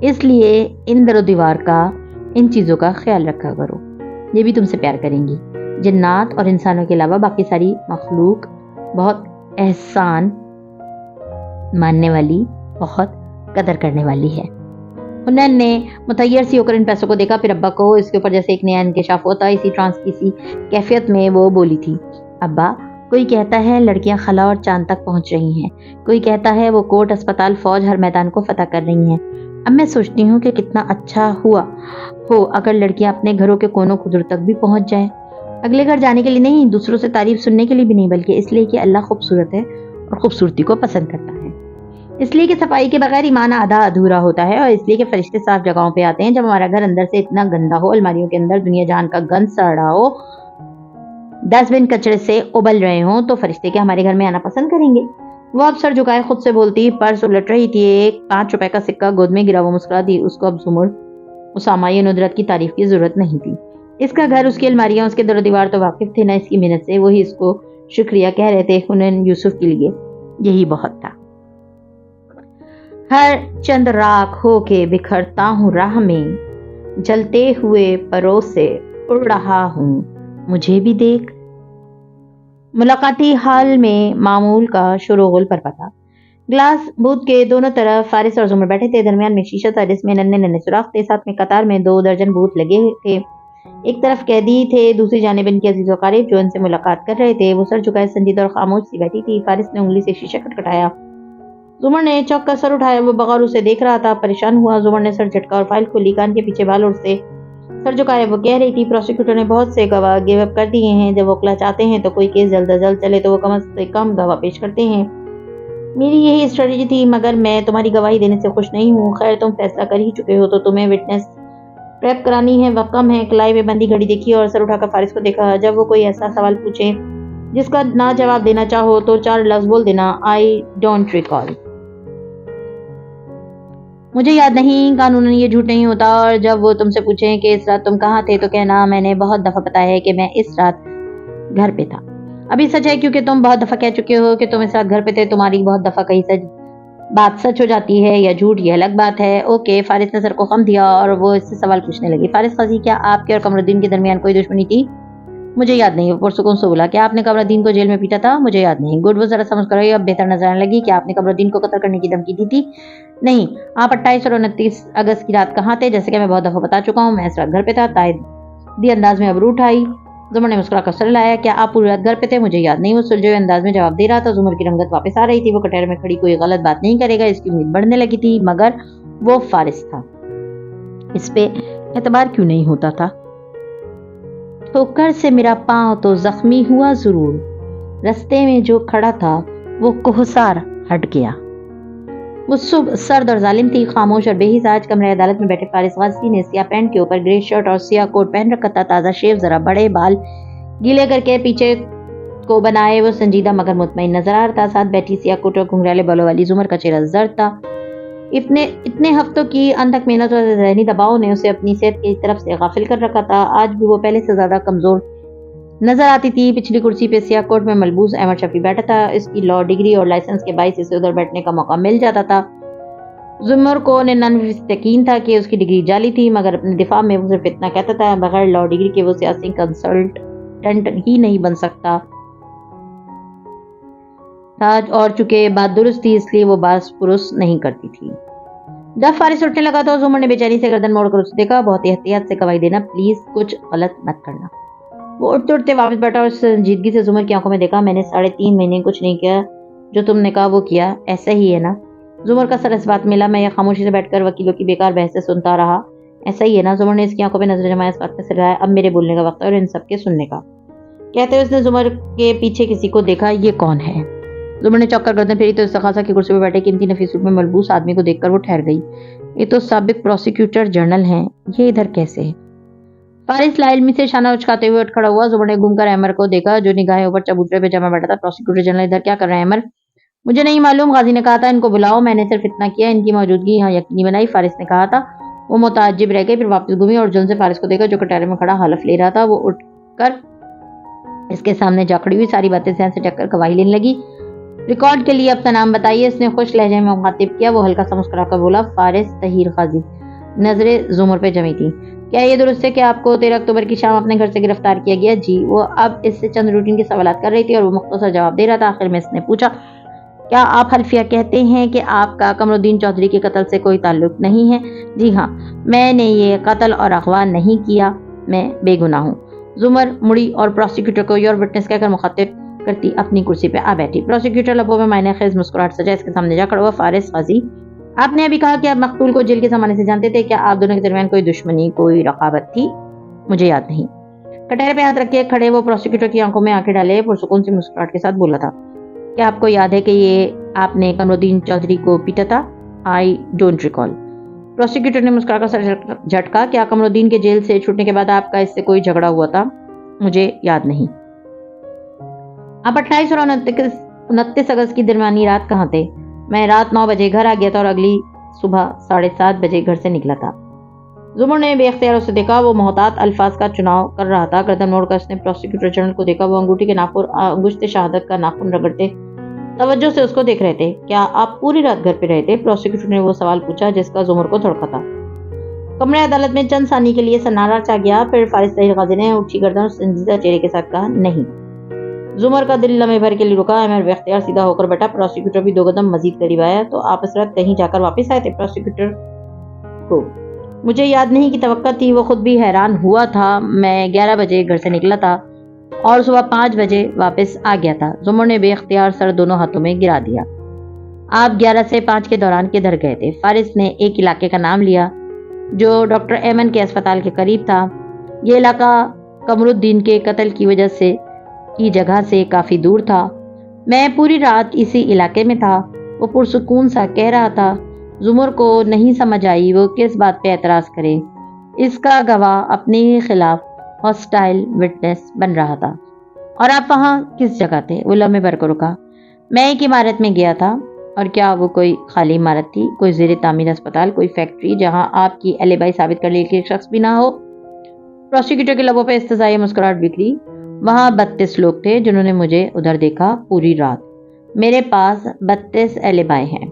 اس لیے ان در و دیوار کا، ان چیزوں کا خیال رکھا کرو، یہ بھی تم سے پیار کریں گی۔ جنات اور انسانوں کے علاوہ باقی ساری مخلوق بہت احسان ماننے والی، بہت قدر کرنے والی ہے۔ حنین نے متحیر سی ہو کر ان پیسوں کو دیکھا، پھر ابا کو۔ اس کے اوپر جیسے ایک نیا انکشاف ہوتا، اسی ٹرانس کی سی کیفیت میں وہ بولی تھی، ابا، کوئی کہتا ہے لڑکیاں خلا اور چاند تک پہنچ رہی ہیں، کوئی کہتا ہے وہ کوٹ، اسپتال، فوج، ہر میدان کو فتح کر رہی ہیں۔ اب میں سوچتی ہوں کہ کتنا اچھا ہوا ہو اگر لڑکیاں اپنے گھروں کے کونوں خدر تک بھی پہنچ جائیں، اگلے گھر جانے کے لیے نہیں، دوسروں سے تعریف سننے کے لیے بھی نہیں، بلکہ اس لیے کہ اللہ خوبصورت ہے اور خوبصورتی کو پسند کرتا ہے۔ اس لیے کہ صفائی کے بغیر ایمان آدھا ادھورا ہوتا ہے، اور اس لیے کہ فرشتے صاف جگہوں پہ آتے ہیں جب ہمارا گھر اندر سے اتنا گندا ہو، الماریوں کے اندر دنیا جہان کا گند سڑ رہا ہو، 10 بن کچرے سے ابل رہے ہوں، تو فرشتے کے ہمارے گھر میں آنا پسند کریں گے؟ وہ اب سر جھکائے خود سے بولتی، پرس الٹ رہی تھی، ایک 5 روپے کا سکہ گود میں گرا، وہ مسکرا دی۔ اس کو اب زمر اسامہ یا ندرت کی تعریف کی ضرورت نہیں تھی۔ اس کا گھر، اس کی الماریاں، اس کے در و دیوار تو واقف تھے نہ اس کی محنت سے، وہی اس کو شکریہ کہہ رہے تھے۔ حنین یوسف کے لیے یہی بہت تھا۔ ہر چند راکھ ہو کے بکھرتا ہوں راہ میں، جلتے ہوئے پروں سے اڑ رہا ہوں، مجھے بھی دیکھ۔ ملاقاتی حال میں معمول کا شروغل پر پتا۔ گلاس بوتھ کے دونوں طرف فارس اور زمر بیٹھے تھے، درمیان میں شیشہ تھا جس میں ننھے ننھے سوراخ تھے، ساتھ میں قطار میں 2 درجن بوتھ لگے تھے۔ ایک طرف قیدی تھے، دوسری جانب ان کے عزیز و اقارب جو ان سے ملاقات کر رہے تھے۔ وہ سر جھکائے سنجیدہ اور خاموش سی بیٹھی تھی۔ فارس نے انگلی سے شیشہ کھٹکھٹایا۔ زمر نے چونک کر سر اٹھایا، وہ بغور اسے دیکھ رہا تھا، پریشان ہوا۔ زمر نے سر جھٹکا اور فائل کھولی، کان کے پیچھے بال اور سے سر جھکایا۔ وہ کہہ رہی تھی، پروسیکیوٹر نے بہت سے گواہ گیو اپ کر دیے ہیں، جب وکلا چاہتے ہیں تو کوئی کیس جلد از جلد چلے تو وہ کم سے کم گواہ پیش کرتے ہیں۔ میری یہی اسٹریٹجی تھی، مگر میں تمہاری گواہی دینے سے خوش نہیں ہوں۔ خیر تم فیصلہ کر ہی چکے ہو تو تمہیں وٹنس پریپ کرانی ہے، وقت کم ہے۔ کلائی میں بندی گھڑی دیکھی اور سر اٹھا کر فارس کو دیکھا۔ جب وہ کوئی ایسا سوال پوچھے جس کا نہ جواب دینا چاہو تو 4 لفظ بول دینا، آئی ڈونٹ ریکال، مجھے یاد نہیں۔ قانوناً یہ جھوٹ نہیں ہوتا۔ اور جب وہ تم سے پوچھیں کہ اس رات تم کہاں تھے تو کہنا، میں نے بہت دفعہ بتایا ہے کہ میں اس رات گھر پہ تھا۔ ابھی سچ ہے کیونکہ تم بہت دفعہ کہہ چکے ہو کہ تم اس رات گھر پہ تھے۔ تمہاری بہت دفعہ کہی بات سچ ہو جاتی ہے یا جھوٹ، یہ الگ بات ہے۔ اوکے، فارس نے سر کو خم دیا اور وہ اس سے سوال پوچھنے لگی۔ فارس قاضی، کیا آپ کے اور قمر الدین کے درمیان کوئی دشمنی تھی؟ مجھے یاد نہیں، وہ پرسکون سے بولا۔ کیا آپ نے قمر الدین کو جیل میں پیٹا تھا؟ مجھے یاد نہیں۔ گڈ، وہ ذرا سمجھ کر اب بہتر نظر آنے لگی۔ کیا آپ نے قمر الدین کو قتل کرنے کی دھمکی دی تھی؟ نہیں۔ آپ 28 اور 29 اگست کی رات کہاں تھے؟ جیسے کہ میں بہت دفعہ بتا چکا ہوں، میں اس رات گھر پہ تھا۔ تائیدی انداز میں ابرو اٹھائی۔ زمر نے مسکرا کر سر ہلایا۔ کیا آپ پوری رات گھر پہ تھے؟ مجھے یاد نہیں، وہ سلجھے انداز میں جواب دے رہا تھا۔ زمر کی رنگت واپس آ رہی تھی، وہ کٹہرے میں کھڑی کوئی غلط بات نہیں کرے گا اس کی امید بڑھنے لگی تھی، مگر وہ فارس تھا، اس پہ اعتبار کیوں نہیں ہوتا تھا؟ ٹھوکر سے میرا پاؤں تو زخمی ہوا ضرور، رستے میں جو کھڑا تھا وہ کوہسار ہٹ گیا۔ وہ صبح سرد اور ظالم تھی، خاموش اور بے حس۔ آج کمرہ عدالت میں بیٹھے فارس غازی نے سیاہ پینٹ کے اوپر گرے شرٹ اور سیاہ کوٹ پہن رکھا تھا، تازہ شیو، ذرا بڑے بال گیلے کر کے پیچھے کو بنائے۔ وہ سنجیدہ مگر مطمئن نظر آ رہا تھا۔ ساتھ بیٹھی سیاہ کوٹ اور گھنگریالے بالوں والی زمر کا چہرہ زرد تھا۔ اتنے ہفتوں کی انتھک محنت اور ذہنی دباؤ نے اسے اپنی صحت کی طرف سے غافل کر رکھا تھا۔ آج بھی وہ پہلے سے زیادہ کمزور نظر آتی تھی۔ پچھلی کرسی پہ سیاہ کوٹ میں ملبوس احمد شفیع بیٹھا تھا۔ اس کی لاء ڈگری اور لائسنس کے باعث اسے ادھر بیٹھنے کا موقع مل جاتا تھا۔ زمر کو 99% یقین تھا کہ اس کی ڈگری جعلی تھی، مگر اپنے دفاع میں وہ صرف اتنا کہتا تھا، بغیر لاء ڈگری کے وہ سیاسی کنسلٹنٹ ہی نہیں بن سکتا تھا، اور چونکہ بات درست تھی اس لیے وہ باس پرس نہیں کرتی تھی۔ جب فارس اٹھنے لگا تو زمر نے بے چینی سے گردن موڑ کر اسے دیکھا۔ بہت احتیاط سے گواہی دینا پلیز، کچھ غلط مت کرنا۔ وہ اٹھتے اٹھتے واپس بیٹھا اور سنجیدگی سے زمر کی آنکھوں میں دیکھا۔ میں نے 3.5 مہینے کچھ نہیں کیا، جو تم نے کہا وہ کیا، ایسا ہی ہے نا؟ زمر کا سر اس بات ملا۔ میں یہ خاموشی سے بیٹھ کر وکیلوں کی بیکار بحثیں سنتا رہا، ایسا ہی ہے نا؟ زمر نے اس کی آنکھوں پہ نظر جمایا، اس بات کا سر رہا ہے۔ اب میرے بولنے کا وقت ہے اور ان سب کے سننے کا۔ کہتے ہوئے اس نے زمر کے پیچھے کسی کو دیکھا۔ یہ کون ہے؟ زمر نے چوک کر گردن پھیری تو استخاصہ کی کرسی پہ بیٹھے قیمتی نفیس سوٹ میں ملبوس آدمی کو دیکھ کر وہ ٹھہر گئی۔ یہ تو سابق پروسیکیوٹر جنرل ہیں، یہ ادھر کیسے؟ فارس لا علمی سے شانہ اچکاتے ہوئے اٹھ کھڑا ہوا۔ زمر نے گھوم کر احمر کو دیکھا جو نگاہیں اوپر چبوترے پہ جمع بیٹھا تھا۔ پروسیکیوٹر جنرل ادھر کیا کر رہے ہیں احمر؟ مجھے نہیں معلوم، غازی نے کہا تھا ان کو بلاؤ، میں نے صرف اتنا کیا، ان کی موجودگی یہاں یقینی بنائی، فارس نے کہا تھا۔ وہ متعجب رہ گئی، پھر واپس گھومی اور جلن سے فارس کو دیکھا جو کٹہرے میں کھڑا حلف لے رہا تھا۔ وہ اٹھ کر اس کے سامنے جا کھڑی ہوئی، ساری باتیں ذہن سے ٹک کر گواہی لینے لگی۔ ریکارڈ کے لیے اپنا نام بتائیے، اس نے خوش لہجے میں مخاطب کیا۔ وہ ہلکا سا مسکرا کر بولا، فارس طاہر غازی۔ نظریں زمر پہ جمی تھی۔ کیا یہ درست ہے کہ آپ کو 13 اکتوبر کی شام اپنے گھر سے گرفتار کیا گیا؟ جی۔ وہ اب اس سے چند روٹین کے سوالات کر رہی تھی اور وہ مختصر جواب دے رہا تھا۔ آخر میں اس نے پوچھا، کیا آپ حلفیہ کہتے ہیں کہ آپ کا قمر الدین چودھری کے قتل سے کوئی تعلق نہیں ہے؟ جی ہاں، میں نے یہ قتل اور اغوا نہیں کیا، میں بے گناہ ہوں۔ زمر مڑی اور پروسیکیوٹر کو یور وٹنس کہہ کر مخاطب کرتی اپنی کرسی پہ آ بیٹھی۔ پروسیکیوٹر لبوں میں معنی خیز مسکراہٹ سجا اس کے سامنے جا کھڑا ہوا۔ فارس غازی، آپ نے ابھی کہا کہ آپ مقتول کو جیل کے زمانے سے جانتے تھے، کیا آپ دونوں کے درمیان کوئی دشمنی، کوئی رقابت تھی؟ مجھے یاد نہیں۔ کٹہرے پہ ہاتھ رکھ کے وہ پروسیکیوٹر کی آنکھوں میں آنکھیں ڈالے پرسکون سی مسکراہٹ کے ساتھ بولا تھا، کیا آپ کو یاد ہے کہ یہ آپ نے قمرالدین چودھری کو پیٹا تھا؟ I don't recall. پروسیکیوٹر نے مسکرا کر سر جھٹکا۔ کیا قمرالدین کے جیل سے چھوٹنے کے بعد آپ کا اس سے کوئی جھگڑا ہوا تھا؟ مجھے یاد نہیں۔ آپ 28 اور 29 اگست کی درمیانی رات کہاں تھے؟ میں رات 9 بجے گھر آ گیا تھا اور اگلی صبح 7:30 بجے گھر سے نکلا تھا۔ زمر نے بے اختیار اسے دیکھا۔ وہ محتاط الفاظ کا چناؤ کر رہا تھا۔ گردن موڑ کر اس نے پروسیکیوٹر جنرل کو دیکھا۔ وہ انگوٹھی کے ناخن انگشت شہادت کا ناخن رگڑتے توجہ سے اس کو دیکھ رہے تھے۔ کیا آپ پوری رات گھر پہ رہے تھے؟ پروسیکیوٹر نے وہ سوال پوچھا جس کا زمر کو دھڑکا تھا۔ کمرے عدالت میں چند ثانیے کے لیے سنارا چھا گیا، پھر فارس طاہر غازی نے اٹھی گردن اور سنجیدہ چہرے کے ساتھ کہا، نہیں۔ زمر کا دل لمحے بھر کے لیے رکا۔ امیر بے اختیار سیدھا ہو کر بیٹھا۔ پروسیکیوٹر بھی 2 قدم مزید قریب آیا۔ تو آپ اس رات کہیں جا کر واپس آئے تھے؟ پروسیکیوٹر کو مجھے یاد نہیں کی توقع تھی۔ وہ خود بھی حیران ہوا تھا۔ میں 11 بجے گھر سے نکلا تھا اور صبح 5 بجے واپس آ گیا تھا۔ زمر نے بے اختیار سر دونوں ہاتھوں میں گرا دیا۔ آپ 11 سے 5 کے دوران کدھر گئے تھے؟ فارس نے ایک علاقے کا نام لیا جو ڈاکٹر ایمن کے اسپتال کے قریب تھا۔ یہ علاقہ قمرالدین کے قتل کی وجہ سے کی جگہ سے کافی دور تھا۔ میں پوری رات اسی علاقے میں تھا۔ وہ پرسکون سا کہہ رہا تھا۔ زمر کو نہیں سمجھ آئی وہ کس بات پہ اعتراض کرے۔ اس کا گواہ اپنے خلاف ہاسٹائل وٹنس بن رہا تھا۔ اور آپ وہاں کس جگہ تھے؟ وہ لمحے بھر کو رکا۔ میں ایک عمارت میں گیا تھا۔ اور کیا وہ کوئی خالی عمارت تھی؟ کوئی زیر تعمیر اسپتال، کوئی فیکٹری جہاں آپ کی ایلیبائی ثابت کرنے کے لیے ایک شخص بھی نہ ہو؟ پروسیکیوٹر کے لبوں پہ استحضائی مسکراہٹ بکھری۔ وہاں 32 لوگ تھے جنہوں نے مجھے ادھر دیکھا پوری رات۔ میرے پاس 32 ایلیبائی ہیں۔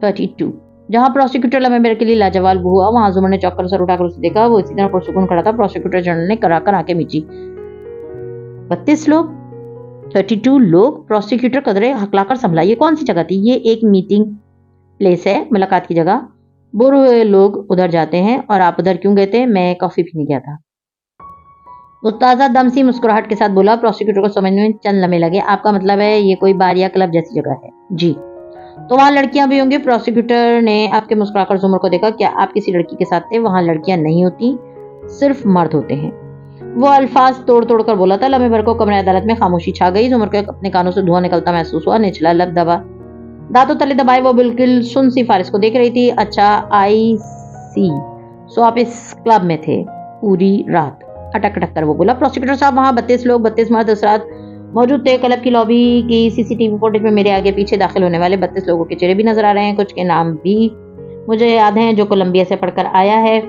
32۔ جہاں پروسیکیوٹر لمحے بھر کے لیے لاجواب ہوا وہاں زمر نے چوک کر سر اٹھا کر اسے دیکھا۔ وہ اسی طرح پرسکون کھڑا تھا۔ پروسیکیوٹر جنرل نے کرا کر آنکھیں میچی۔ 32 لوگ؟ 32 لوگ؟ پروسیکیوٹر قدرے ہکلا کر سنبھلا۔ یہ کون سی جگہ تھی؟ یہ ایک میٹنگ پلیس ہے، ملاقات کی جگہ۔ بور ہوئے لوگ ادھر جاتے ہیں۔ اور آپ ادھر کیوں گئے تھے؟ میں کافی پینے گیا تھا۔ وہ تازہ دم سی مسکراہٹ کے ساتھ بولا۔ پروسیکیوٹر کو سمجھنے میں چند لمحے لگے۔ آپ کا مطلب ہے یہ کوئی بار یا کلب جیسی جگہ ہے؟ جی۔ تو وہاں لڑکیاں بھی ہوں گی؟ پروسیکیوٹر نے آپ کے مسکرا کر زمر کو دیکھا۔ کیا آپ کسی لڑکی کے ساتھ تھے؟ وہاں لڑکیاں نہیں ہوتی، صرف مرد ہوتے ہیں۔ وہ الفاظ توڑ توڑ کر بولا تھا۔ لمحے بھر کو کمرے عدالت میں خاموشی چھا گئی۔ زمر کو اپنے کانوں سے دھواں نکلتا محسوس ہوا۔ نچلا لب دبا، دانتوں تلے دبائے وہ بالکل سن سی فارس کو دیکھ رہی تھی۔ اچھا، آئی سی، سو آپ اس کلب میں تھے پوری رات؟ اٹک اٹک کر وہ بولا۔ پروسیکیوٹر صاحب وہاں 32 لوگ 32 مرد اس رات موجود تھے۔ کلب کی لابی کی CCTV فوٹیج میں میرے آگے پیچھے داخل ہونے والے 32 لوگوں کے چہرے بھی نظر آ رہے ہیں۔ کچھ کے نام بھی مجھے یاد ہیں جو کولمبیا سے پڑھ کر آیا ہے،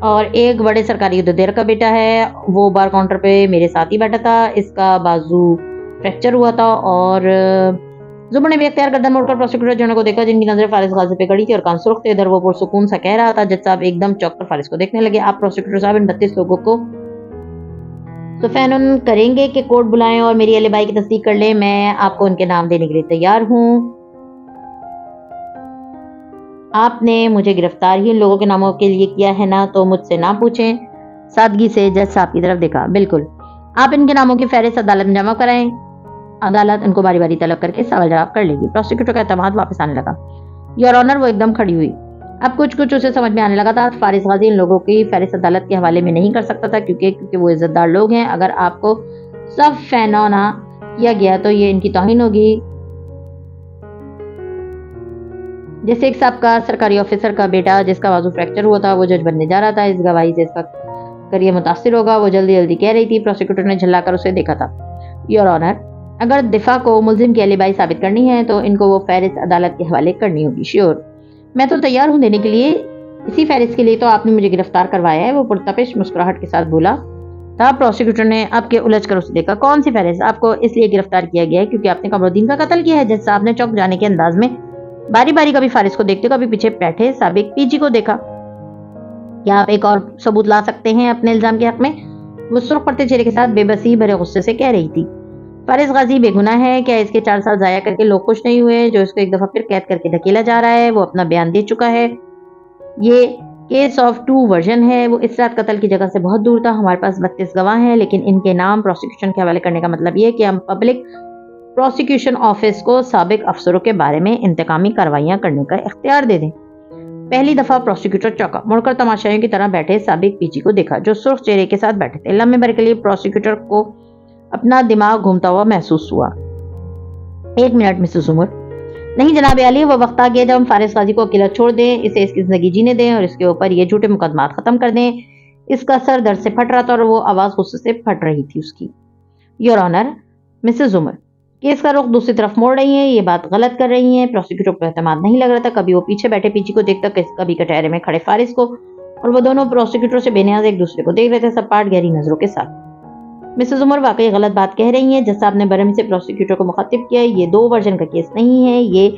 اور ایک بڑے سرکاری عہدیدار کا بیٹا ہے۔ وہ بار کاؤنٹر پہ میرے ساتھ ہی بیٹھا تھا۔ اس کا بازو فریکچر ہوا تھا۔ اور زمر نے بے اختیار گردن موڑ کر پروسیکیوٹر جنرل کو دیکھا جن کی نظریں فارس غازی پہ گڑی تھی اور کان سرخ تھے۔ ادھر وہ پرسکون سا کہہ رہا تھا۔ جج صاحب ایک دم چوک کر فارس کو دیکھنے لگے۔ آپ پروسیکیوٹر صاحب ان 32 لوگوں کو سفینن کریں گے کہ کورٹ بلائیں اور میری ایلیبائی کی تصدیق کر لیں؟ میں آپ کو ان کے نام دینے کے لیے تیار ہوں۔ آپ نے مجھے گرفتار ہی ان لوگوں کے ناموں کے لیے کیا ہے نا، تو مجھ سے نہ پوچھیں۔ سادگی سے جج صاحب کی طرف دیکھا۔ بالکل، آپ ان کے ناموں کی فہرست عدالت میں جمع کرائیں۔ عدالت ان کو باری باری طلب کر کے سوال جواب کر لے گی۔ پروسیکیوٹر کا اعتماد واپس آنے لگا۔ یور آنر، وہ ایک دم کھڑی ہوئی۔ اب کچھ اسے سمجھ میں آنے لگا تھا۔ فارس غازی ان لوگوں کی فہرست عدالت کے حوالے میں نہیں کر سکتا تھا کیونکہ وہ عزت دار لوگ ہیں۔ اگر آپ کو سب فینونا کیا گیا تو یہ ان کی توہین ہوگی۔ جیسے ایک سابقہ سرکاری آفیسر کا بیٹا جس کا بازو فریکچر ہوا تھا وہ جج بننے جا رہا تھا، اس گواہی سے اس کا کریئر متاثر ہوگا۔ وہ جلدی جلدی کہہ رہی تھی۔ پروسیکیوٹر نے جھلا کر اسے دیکھا تھا۔ یور آنر، اگر دفاع کو ملزم کی ایلیبائی ثابت کرنی ہے تو ان کو وہ فہرست عدالت کے حوالے کرنی ہوگی۔ شیور، میں تو تیار ہوں دینے کے لیے۔ اسی فہرست کے لیے تو آپ نے مجھے گرفتار کروایا ہے، وہ پرتپش مسکراہٹ کے ساتھ بولا تھا۔ پروسیکیوٹر نے آپ کے الجھ کر اسے دیکھا۔ کون سی فہرست؟ آپ کو اس لیے گرفتار کیا گیا ہے کیونکہ آپ نے قمرالدین کا قتل کیا ہے۔ جج صاحب نے چوک جانے کے انداز میں باری باری کبھی فارس کو دیکھتے کبھی پیچھے بیٹھے سابق PG کو دیکھا۔ کیا آپ ایک اور ثبوت لا سکتے ہیں اپنے الزام کے حق میں؟ وہ سرخ پڑتے چہرے کے ساتھ بے بسی بھرے غصے سے کہہ رہی تھی۔ فارس غازی بے گناہ ہے۔ کیا اس کے 4 سال ضائع کر کے لوگ خوش نہیں ہوئے جو اس کو ایک دفعہ پھر قید کر کے دھکیلا جا رہا ہے؟ وہ اپنا بیان دے چکا ہے۔ یہ کیس آف 2 ورژن ہے۔ وہ اس رات قتل کی جگہ سے بہت دور تھا۔ ہمارے پاس 32 گواہ ہیں لیکن ان کے نام پروسیکیوشن کے حوالے کرنے کا مطلب یہ ہے کہ ہم پبلک پروسیکیوشن آفس کو سابق افسروں کے بارے میں انتقامی کارروائیاں کرنے کا اختیار دے دیں۔ پہلی دفعہ پروسیکیوٹر چوکا، مڑ کر تماشائیوں کی طرح بیٹھے سابق PG کو دیکھا جو سرخ چہرے کے ساتھ بیٹھے تھے۔ لمحے بھر کے لیے پروسیکیوٹر کو اپنا دماغ گھومتا ہوا محسوس ہوا۔ 1 منٹ مسز عمر، نہیں جناب عالی، وہ وقت آ گیا جب ہم فارس غازی کو اکیلا چھوڑ دیں، اسے اس کی زندگی جینے دیں اور اس کے اوپر یہ جھوٹے مقدمات ختم کر دیں۔ اس کا سر درد سے پھٹ رہا تھا اور وہ آواز غصے سے پھٹ رہی تھی اس کی۔ Your owner, Mrs Umar case کا رخ دوسری طرف موڑ رہی ہیں، یہ بات غلط کر رہی ہیں۔ پروسیکیوٹر کو اعتماد نہیں لگ رہا تھا، کبھی وہ پیچھے بیٹھے پیچی کو دیکھتا، کبھی کٹہرے میں کھڑے فارس کو، اور وہ دونوں پروسیکیوٹر سے بے نیاز ایک دوسرے کو دیکھ رہے تھے، سب پاٹ گہری نظروں کے ساتھ۔ مسز عمر واقعی غلط بات کہہ رہی ہیں، جج صاحب نے برہمی سے پروسیکیوٹر کو مخاطب کیا۔ یہ 2 ورژن کا کیس نہیں ہے، یہ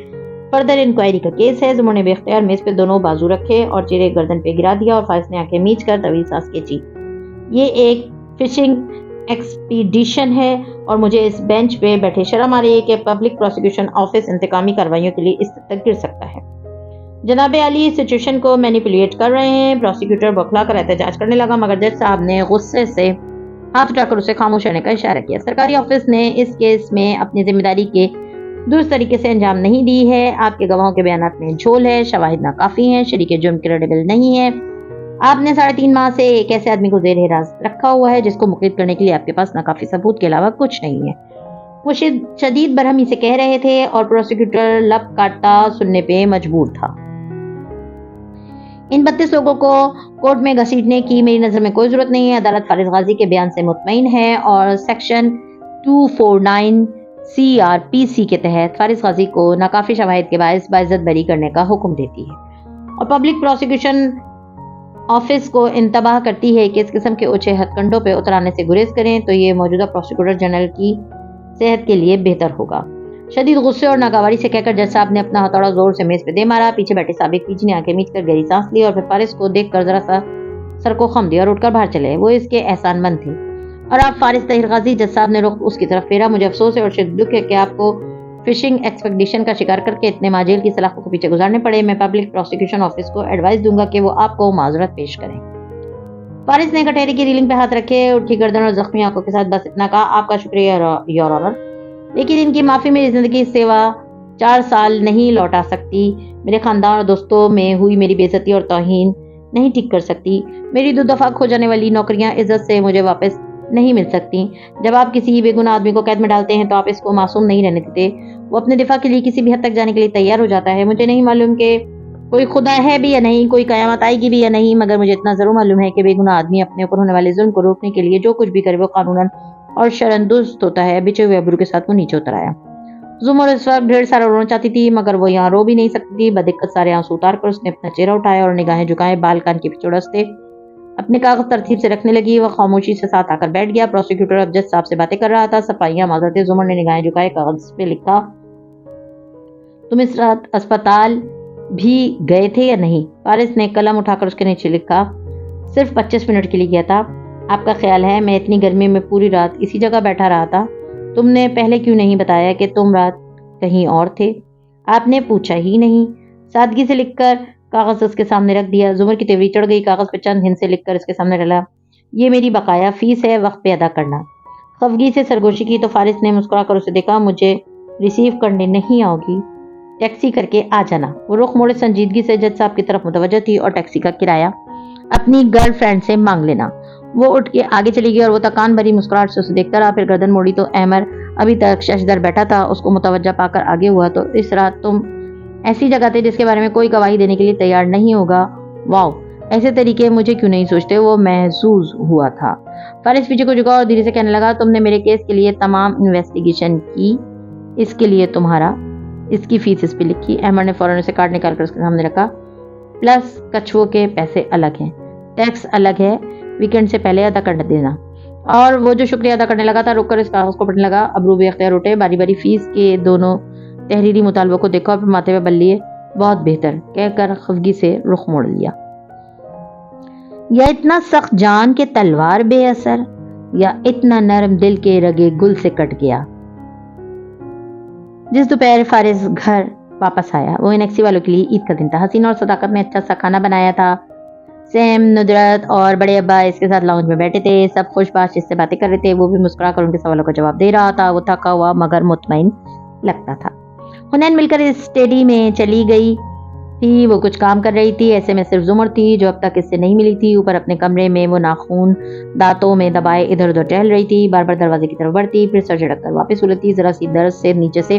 فردر انکوائری کا کیس ہے۔ عمر نے بے اختیار میز پہ دونوں بازو رکھے اور چہرے گردن پہ گرا دیا اور فارس نے آنکھیں میچ کر طویل سانس کھینچی۔ یہ ایک فشنگ ایکسپیڈیشن ہے اور مجھے اس بینچ پہ بیٹھے شرم آ رہی ہے کہ پبلک پروسیکیوشن آفس انتقامی کارروائیوں کے لیے اس حد تک گر سکتا ہے۔ جناب عالی اس سچویشن کو مینیپولیٹ کر رہے ہیں۔ پروسیکیوٹر بوکھلا کر احتجاج کرنے لگا، مگر جج صاحب نے غصے سے ہاتھ اٹھا کر اسے خاموش رہنے کا اشارہ کیا۔ سرکاری آفس نے اس کیس میں اپنی ذمہ داری کے درست طریقے سے انجام نہیں دی ہے۔ آپ کے گواہوں کے بیانات میں جھول ہے، شواہد ناکافی ہیں، شریک جرم کریڈیبل نہیں ہے۔ آپ نے 3.5 ماہ سے ایک ایسے آدمی کو زیر حراست رکھا ہوا ہے جس کو مقید کرنے کے لیے آپ کے پاس ناکافی ثبوت کے علاوہ کچھ نہیں ہے۔ وہ شدید برہمی سے کہہ رہے تھے اور پروسیکیوٹر لب کاٹتا سننے پہ مجبور تھا۔ ان 32 لوگوں کو کورٹ میں گھسیٹنے کی میری نظر میں کوئی ضرورت نہیں ہے۔ عدالت فارس غازی کے بیان سے مطمئن ہے اور سیکشن 249 CRPC کے تحت فارس غازی کو ناکافی شواہد کے باعث باعزت بری کرنے کا حکم دیتی ہے اور پبلک پروسیکیوشن آفس کو انتباہ کرتی ہے کہ اس قسم کے اونچے ہتھ کنڈوں پہ اترانے سے گریز کریں تو یہ موجودہ پروسیکیوٹر جنرل کی صحت کے لیے بہتر ہوگا۔ شدید غصے اور ناگواری سے کہہ کر جج صاحب نے اپنا ہتھوڑا زور سے میز پہ دے مارا۔ پیچھے بیٹھے سابق پیچی نے آنکھیں میچ کر گہری سانس لی اور پھر فارس کو دیکھ کر ذرا سا سر کو خم دیا اور اٹھ کر باہر چلے۔ وہ اس کے احسان مند تھے۔ اور آپ فارس طاہر غازی، جج صاحب نے رخ اس کی طرف پھیرا، مجھے افسوس ہے اور شدید دکھ ہے کہ آپ کو فشنگ ایکسپیڈیشن کا شکار کر کے اتنے ماہ جیل کی سلاخوں کے پیچھے گزارنے پڑے۔ میں پبلک پروسیکیوشن آفس کو ایڈوائز دوں گا کہ وہ آپ کو معذرت پیش کریں۔ فارس نے کٹہرے کی ریلنگ پہ ہاتھ رکھے، اٹھی گردن اور زخمی آنکھوں کے ساتھ بس اتنا کہا، آپ کا شکریہ یور آنر، لیکن ان کی معافی میری زندگی سوا 4 سال نہیں لوٹا سکتی۔ میرے خاندان اور دوستوں میں ہوئی میری بے عزتی اور توہین نہیں ٹھیک کر سکتی۔ میری 2 دفعہ کھو جانے والی نوکریاں عزت سے مجھے واپس نہیں مل سکتی۔ جب آپ کسی بے گناہ آدمی کو قید میں ڈالتے ہیں تو آپ اس کو معصوم نہیں رہنے دیتے، وہ اپنے دفاع کے لیے کسی بھی حد تک جانے کے لیے تیار ہو جاتا ہے۔ مجھے نہیں معلوم کہ کوئی خدا ہے بھی یا نہیں، کوئی قیامت آئے گی بھی یا نہیں، مگر مجھے اتنا ضرور معلوم ہے کہ بے گناہ آدمی اپنے اوپر ہونے والے ظلم کو روکنے کے لیے جو کچھ بھی کرے وہ قانوناً اور شرعاً درست ہوتا ہے۔ بچے ہوئے ابرو کے ساتھ وہ نیچے اتر آیا۔ زمر اس وقت ڈھیر سارا رونا چاہتی تھی مگر وہ یہاں رو بھی نہیں سکتی تھی۔ بدقت سارے آنسو اتار کر اس نے اپنا چہرہ اٹھایا اور نگاہیں جھکائے بال کان کے پیچھے ڈستے اپنے کاغذ ترتیب سے رکھنے لگی۔ وہ خاموشی سے ساتھ آ کر بیٹھ گیا۔ پروسیکیوٹر اب جج صاحب سے باتیں کر رہا تھا۔ صفائیاں معذرتیں۔ زمر نے نگاہیں جھکائے کاغذ پہ لکھا، تم اس رات اسپتال بھی گئے تھے یا نہیں؟ فارس نے قلم اٹھا کر اس کے نیچے لکھا، صرف 25 منٹ کے لیے گیا تھا۔ آپ کا خیال ہے میں اتنی گرمی میں پوری رات اسی جگہ بیٹھا رہا تھا؟ تم نے پہلے کیوں نہیں بتایا کہ تم رات کہیں اور تھے؟ آپ نے پوچھا ہی نہیں۔ سادگی سے لکھ کر کاغذ اس کے سامنے رکھ دیا۔ زمر کی تیوری چڑھ گئی۔ کاغذ پہ چند ہند سے لکھ کر اس کے سامنے ڈالا، یہ میری بقایا فیس ہے، وقت پہ ادا کرنا۔ خفگی سے سرگوشی کی تو فارس نے مسکرا کر اسے دیکھا، مجھے ریسیو کرنے نہیں آؤ گی؟ ٹیکسی کر کے آ جانا۔ وہ رخ موڑے سنجیدگی سے جج صاحب کی طرف متوجہ تھی، اور ٹیکسی کا کرایہ اپنی گرل فرینڈ سے مانگ لینا۔ وہ اٹھ کے آگے چلی گئی اور وہ تکان بھری مسکراہٹ سے اسے دیکھتا رہا، پھر گردن موڑی تو احمر ابھی تک ششدر بیٹھا تھا۔ اس کو متوجہ پا کر آگے ہوا، تو اس رات تم ایسی جگہ تھے جس کے بارے میں کوئی گواہی دینے کے لیے تیار نہیں ہوگا۔ واو، ایسے طریقے مجھے کیوں نہیں سوچتے؟ وہ محظوظ ہوا تھا۔ فارس پیچھے کو جھکا اور دھیرے سے کہنے لگا، تم نے میرے کیس کے لیے تمام انویسٹیگیشن کی، اس کے لیے تمہارا اس کی فیس اس پہ لکھی۔ احمد نے فوراً اسے کارڈ نکال کر اس کے سامنے رکھا، پلس کچھووں کے پیسے الگ ہیں، ٹیکس الگ ہے، ویکینڈ سے پہلے ادا کر دینا۔ اور وہ جو شکریہ ادا کرنے لگا تھا رک کر اس کاغذ کو پڑھنے لگا۔ ابرو بے اختیار اٹھے، باری باری فیس کے دونوں تحریری مطالبوں کو دیکھا اور پھر ماتھے پہ بل لیے، بہت بہتر کہہ کر خفگی سے رخ موڑ لیا۔ یا اتنا سخت جان کے تلوار بے اثر، یا اتنا نرم دل کے رگے گل سے کٹ گیا۔ جس دوپہر فارس گھر واپس آیا وہ انیکسی والوں کے لیے عید کا دن تھا۔ حسین اور صداقت نے اچھا سا کھانا بنایا تھا۔ سیم، ندرت اور بڑے ابا اس کے ساتھ لاؤنج میں بیٹھے تھے، سب خوش باش اس سے باتیں کر رہے تھے۔ وہ بھی مسکرا کر ان کے سوالوں کا جواب دے رہا تھا۔ وہ تھکا ہوا مگر مطمئن لگتا تھا۔ حنین مل کر اسٹڈی میں چلی گئی تھی، وہ کچھ کام کر رہی تھی۔ ایسے میں صرف زمر تھی جو اب تک اس سے نہیں ملی تھی۔ اوپر اپنے کمرے میں وہ ناخون دانتوں میں دبائے ادھر ادھر ٹہل رہی تھی، بار بار دروازے کی طرف بڑھتی، پھر سر جھٹک کر واپس اڑتی، ذرا سی درد سے نیچے سے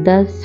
10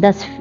10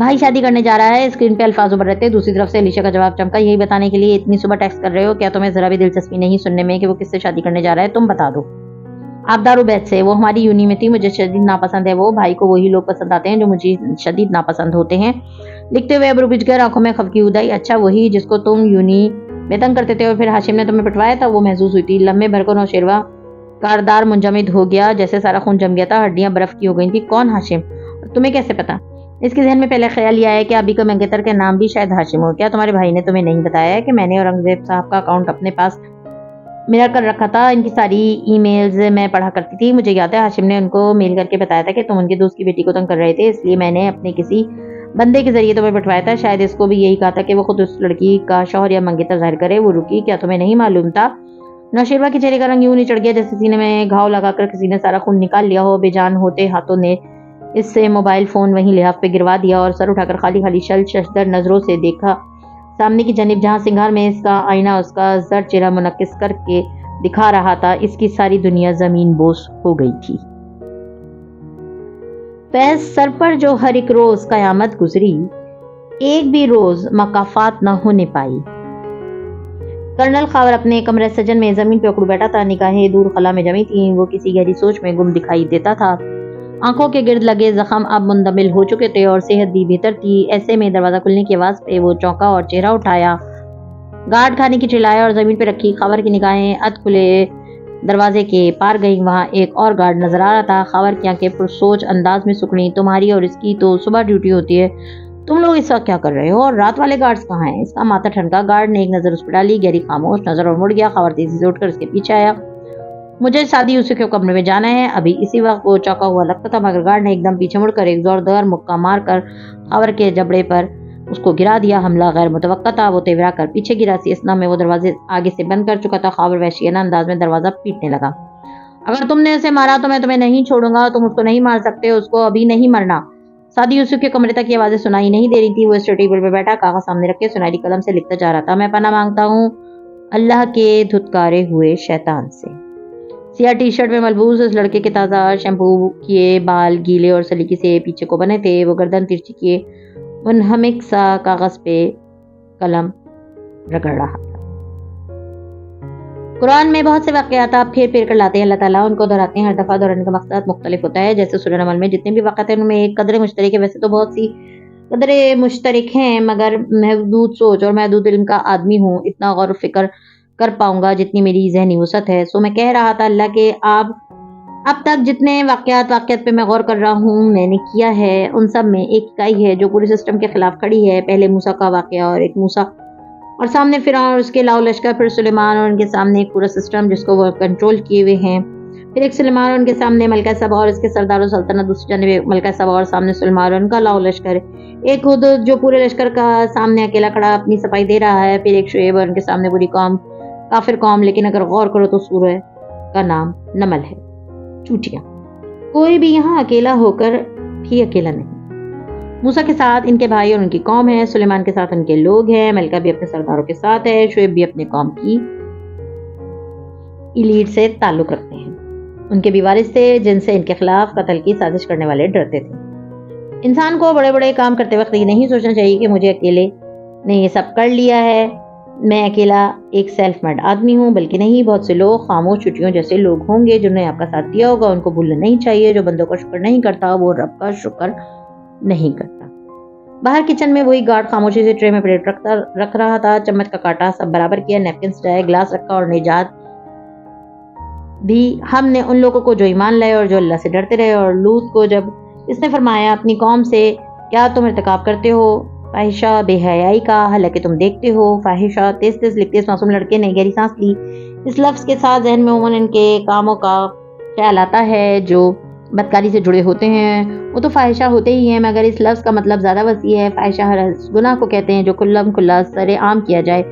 بھائی شادی کرنے جا رہا ہے، اسکرین پہ الفاظ ابھر رہے تھے۔ دوسری طرف سے علیشا کا جواب چمکا، یہی بتانے کے لیے اتنی صبح ٹیکسٹ کر رہے ہو؟ کیا تمہیں ذرا بھی دلچسپی نہیں سننے میں کہ وہ کس سے شادی کرنے جا رہا ہے؟ تم بتا دو۔ آبدار عبید سے، وہ ہماری یونی میں تھی، مجھے شدید ناپسند ہے وہ۔ بھائی کو وہی لوگ پسند آتے ہیں جو مجھے شدید ناپسند ہوتے ہیں۔ لکھتے ہوئے ابرو بچھ کر آنکھوں میں خفگی ادائی۔ اچھا وہی جس کو تم یونی میں تنگ کرتے تھے اور پھر ہاشم نے تمہیں پٹوایا تھا، وہ محظوظ ہوئی تھی۔ لمحے بھر کو نوشیروہ کاردار منجمد ہو گیا، جیسے سارا خون جم گیا تھا، ہڈیاں برف کی ہو گئی تھی۔ کون ہاشم؟ تمہیں کیسے پتا؟ اس کے ذہن میں پہلے خیال یہ آیا کہ ابھی کا منگیتر کا نام بھی شاید ہاشم ہو۔ کیا تمہارے بھائی نے تمہیں نہیں بتایا کہ میں نے اورنگزیب صاحب کا اکاؤنٹ اپنے پاس میرا کر رکھا تھا؟ ان کی ساری ای میلز میں پڑھا کرتی تھی۔ مجھے یاد ہے ہاشم نے ان کو میل کر کے بتایا تھا کہ تم ان کے دوست کی بیٹی کو تنگ کر رہے تھے، اس لیے میں نے اپنے کسی بندے کے ذریعے تمہیں بٹوایا تھا۔ شاید اس کو بھی یہی کہا تھا کہ وہ خود اس لڑکی کا شوہر یا منگیتر ظاہر کرے۔ وہ رکی، کیا تمہیں نہیں معلوم تھا؟ نوشیروہ کے چہرے کا رنگ یوں نہیں چڑھ گیا جیسے سینے میں گھاؤ لگا کر کسی نے سارا خون نکال لیا ہو۔ بے جان ہوتے ہاتھوں نے اس سے موبائل فون وہیں لحاف پہ گروا دیا اور سر اٹھا کر خالی خالی شل ششدر نظروں سے دیکھا سامنے کی جانب، جہاں سنگھار میں اس کا آئینہ اس کا زرد چہرہ منعکس کر کے دکھا رہا تھا۔ اس کی ساری دنیا زمین بوس ہو گئی تھی۔ فیض سر پر جو ہر ایک روز قیامت گزری، ایک بھی روز مکافات نہ ہونے پائی۔ کرنل خاور اپنے کمرہ سجن میں زمین پہ اکڑ بیٹھا تھا، نگاہیں دور خلا میں جمی تھیں۔ وہ کسی گہری سوچ میں گم دکھائی دیتا تھا۔ آنکھوں کے گرد لگے زخم اب مندمل ہو چکے تھے اور صحت بھی بہتر تھی۔ ایسے میں دروازہ کھلنے کی آواز پہ وہ چونکا اور چہرہ اٹھایا۔ گارڈ کھانے کی چلایا اور زمین پہ رکھی خاور کی نگاہیں ادھ کھلے دروازے کے پار گئیں۔ وہاں ایک اور گارڈ نظر آ رہا تھا۔ خاور کی آنکھیں پرسوچ انداز میں سکڑیں۔ تمہاری اور اس کی تو صبح ڈیوٹی ہوتی ہے، تم لوگ اس وقت کیا کر رہے ہو؟ اور رات والے گارڈز کہاں ہیں؟ اس کا ماتھا ٹھنکا۔ گارڈ نے ایک نظر اس پہ ڈالی، گہری خاموش نظر، اور مڑ گیا۔ خاور تیزی سے اٹھ کر اس کے پیچھے آیا۔ مجھے سادی یوسف کے کمرے میں جانا ہے ابھی۔ اسی وقت وہ چونکا ہوا لگتا تھا، مگر گارڈ نے ایک دم پیچھے مڑ کر ایک زوردار مکہ مار کر خاور کے جبڑے پر اس کو گرا دیا۔ حملہ غیر متوقع تھا۔ وہ تیورا کر پیچھے گرا، اسی اثنا میں وہ دروازے آگے سے بند کر چکا تھا۔ خاور وحشیانہ انداز میں دروازہ پیٹنے لگا۔ اگر تم نے اسے مارا تو میں تمہیں نہیں چھوڑوں گا۔ تم اس کو نہیں مار سکتے، اس کو ابھی نہیں مرنا۔ سادی یوسف کے کمرے تک یہ آوازیں سنائی نہیں دے رہی تھی۔ وہ اسٹڈی ٹیبل پہ بیٹھا کاغذ سامنے رکھے سنہری قلم سے لکھتا جا رہا تھا۔ میں پناہ مانگتا ہوں اللہ کے دھتکارے ہوئے شیطان سے۔ سیاہ ٹی شرٹ میں ملبوس اس لڑکے کے تازہ شیمپو کیے بال گیلے اور سلیقے سے پیچھے کو بنے تھے۔ وہ گردن ترچھی کیے منہمک سا کاغذ پہ قلم رگڑ رہا تھا۔ قرآن میں بہت سے واقعات آپ پھیر پھیر کر لاتے ہیں، اللہ تعالیٰ ان کو دہراتے ہیں۔ ہر دفعہ دہرانے کا مقصد مختلف ہوتا ہے۔ جیسے سورہ نمل میں جتنے بھی واقعات ہیں ان میں ایک قدر مشترک ہے۔ ویسے تو بہت سی قدریں مشترک ہیں، مگر محدود سوچ اور محدود علم کا آدمی ہوں، اتنا غور و فکر کر پاؤں گا جتنی میری ذہنی وسعت ہے۔ سو میں کہہ رہا تھا اللہ کے اب تک جتنے واقعات پہ میں غور کر رہا ہوں، میں نے کیا ہے، ان سب میں ایک اکائی ہے جو پورے سسٹم کے خلاف کھڑی ہے۔ پہلے موسیٰ کا واقعہ اور ایک موسیٰ اور سامنے فرعون اور اس کے لاؤ لشکر، پھر سلیمان اور ان کے سامنے ایک پورا سسٹم جس کو وہ کنٹرول کیے ہوئے ہیں، پھر ایک سلیمان اور ان کے سامنے ملکہ سبا اور اس کے سردار و سلطنت، دوسری جانب ملکہ سبا اور سامنے سلیمان اور ان کا لاؤ لشکر، ایک خود جو پورے لشکر کا سامنے اکیلا کھڑا اپنی صفائی دے رہا ہے، پھر ایک شعیب اور ان کے سامنے پوری قوم، کافر قوم۔ لیکن اگر غور کرو تو سورہ کا نام نمل ہے، چوٹیاں۔ کوئی بھی یہاں اکیلا ہو کر بھی اکیلا نہیں۔ موسیٰ کے ساتھ ان کے بھائی اور ان کی قوم ہے، سلیمان کے ساتھ ان کے لوگ ہیں، ملکہ بھی اپنے سرداروں کے ساتھ ہے، شعیب بھی اپنے قوم کی ایلیٹ سے تعلق رکھتے ہیں، ان کے بھی وارث تھے جن سے ان کے خلاف قتل کی سازش کرنے والے ڈرتے تھے۔ انسان کو بڑے بڑے کام کرتے وقت یہ نہیں سوچنا چاہیے کہ مجھے اکیلے نے یہ سب کر لیا ہے، میں اکیلا ایک سیلف میڈ آدمی ہوں، بلکہ نہیں، بہت سے لوگ خاموش چٹیوں جیسے لوگ ہوں گے جنہوں نے آپ کا ساتھ دیا ہوگا، ان کو بھولنا نہیں چاہیے۔ جو بندوں کا شکر نہیں کرتا وہ رب کا شکر نہیں کرتا۔ باہر کچن میں وہی گارڈ خاموشی سے ٹرے میں پلیٹ رکھ رہا تھا، چمچ کا کاٹا سب برابر کیا، نیپکن سجائے، گلاس رکھا، اور نجات بھی ہم نے ان لوگوں کو جو ایمان لائے اور جو اللہ سے ڈرتے رہے۔ اور لوط کو جب اس نے فرمایا اپنی قوم سے کیا تم ارتکاب کرتے ہو فاحشہ بے حیائی کا، حالانکہ تم دیکھتے ہو فاحشہ، تیز تیز لکھتے اس معصوم لڑکے نے گہری سانس لی۔ اس لفظ کے ساتھ ذہن میں عموماً ان کے کاموں کا خیال آتا ہے جو بدکاری سے جڑے ہوتے ہیں، وہ تو فاحشہ ہوتے ہی ہیں، مگر اس لفظ کا مطلب زیادہ وسیع ہے۔ فاحشہ ہر گناہ کو کہتے ہیں جو کھلم کھلا سر عام کیا جائے،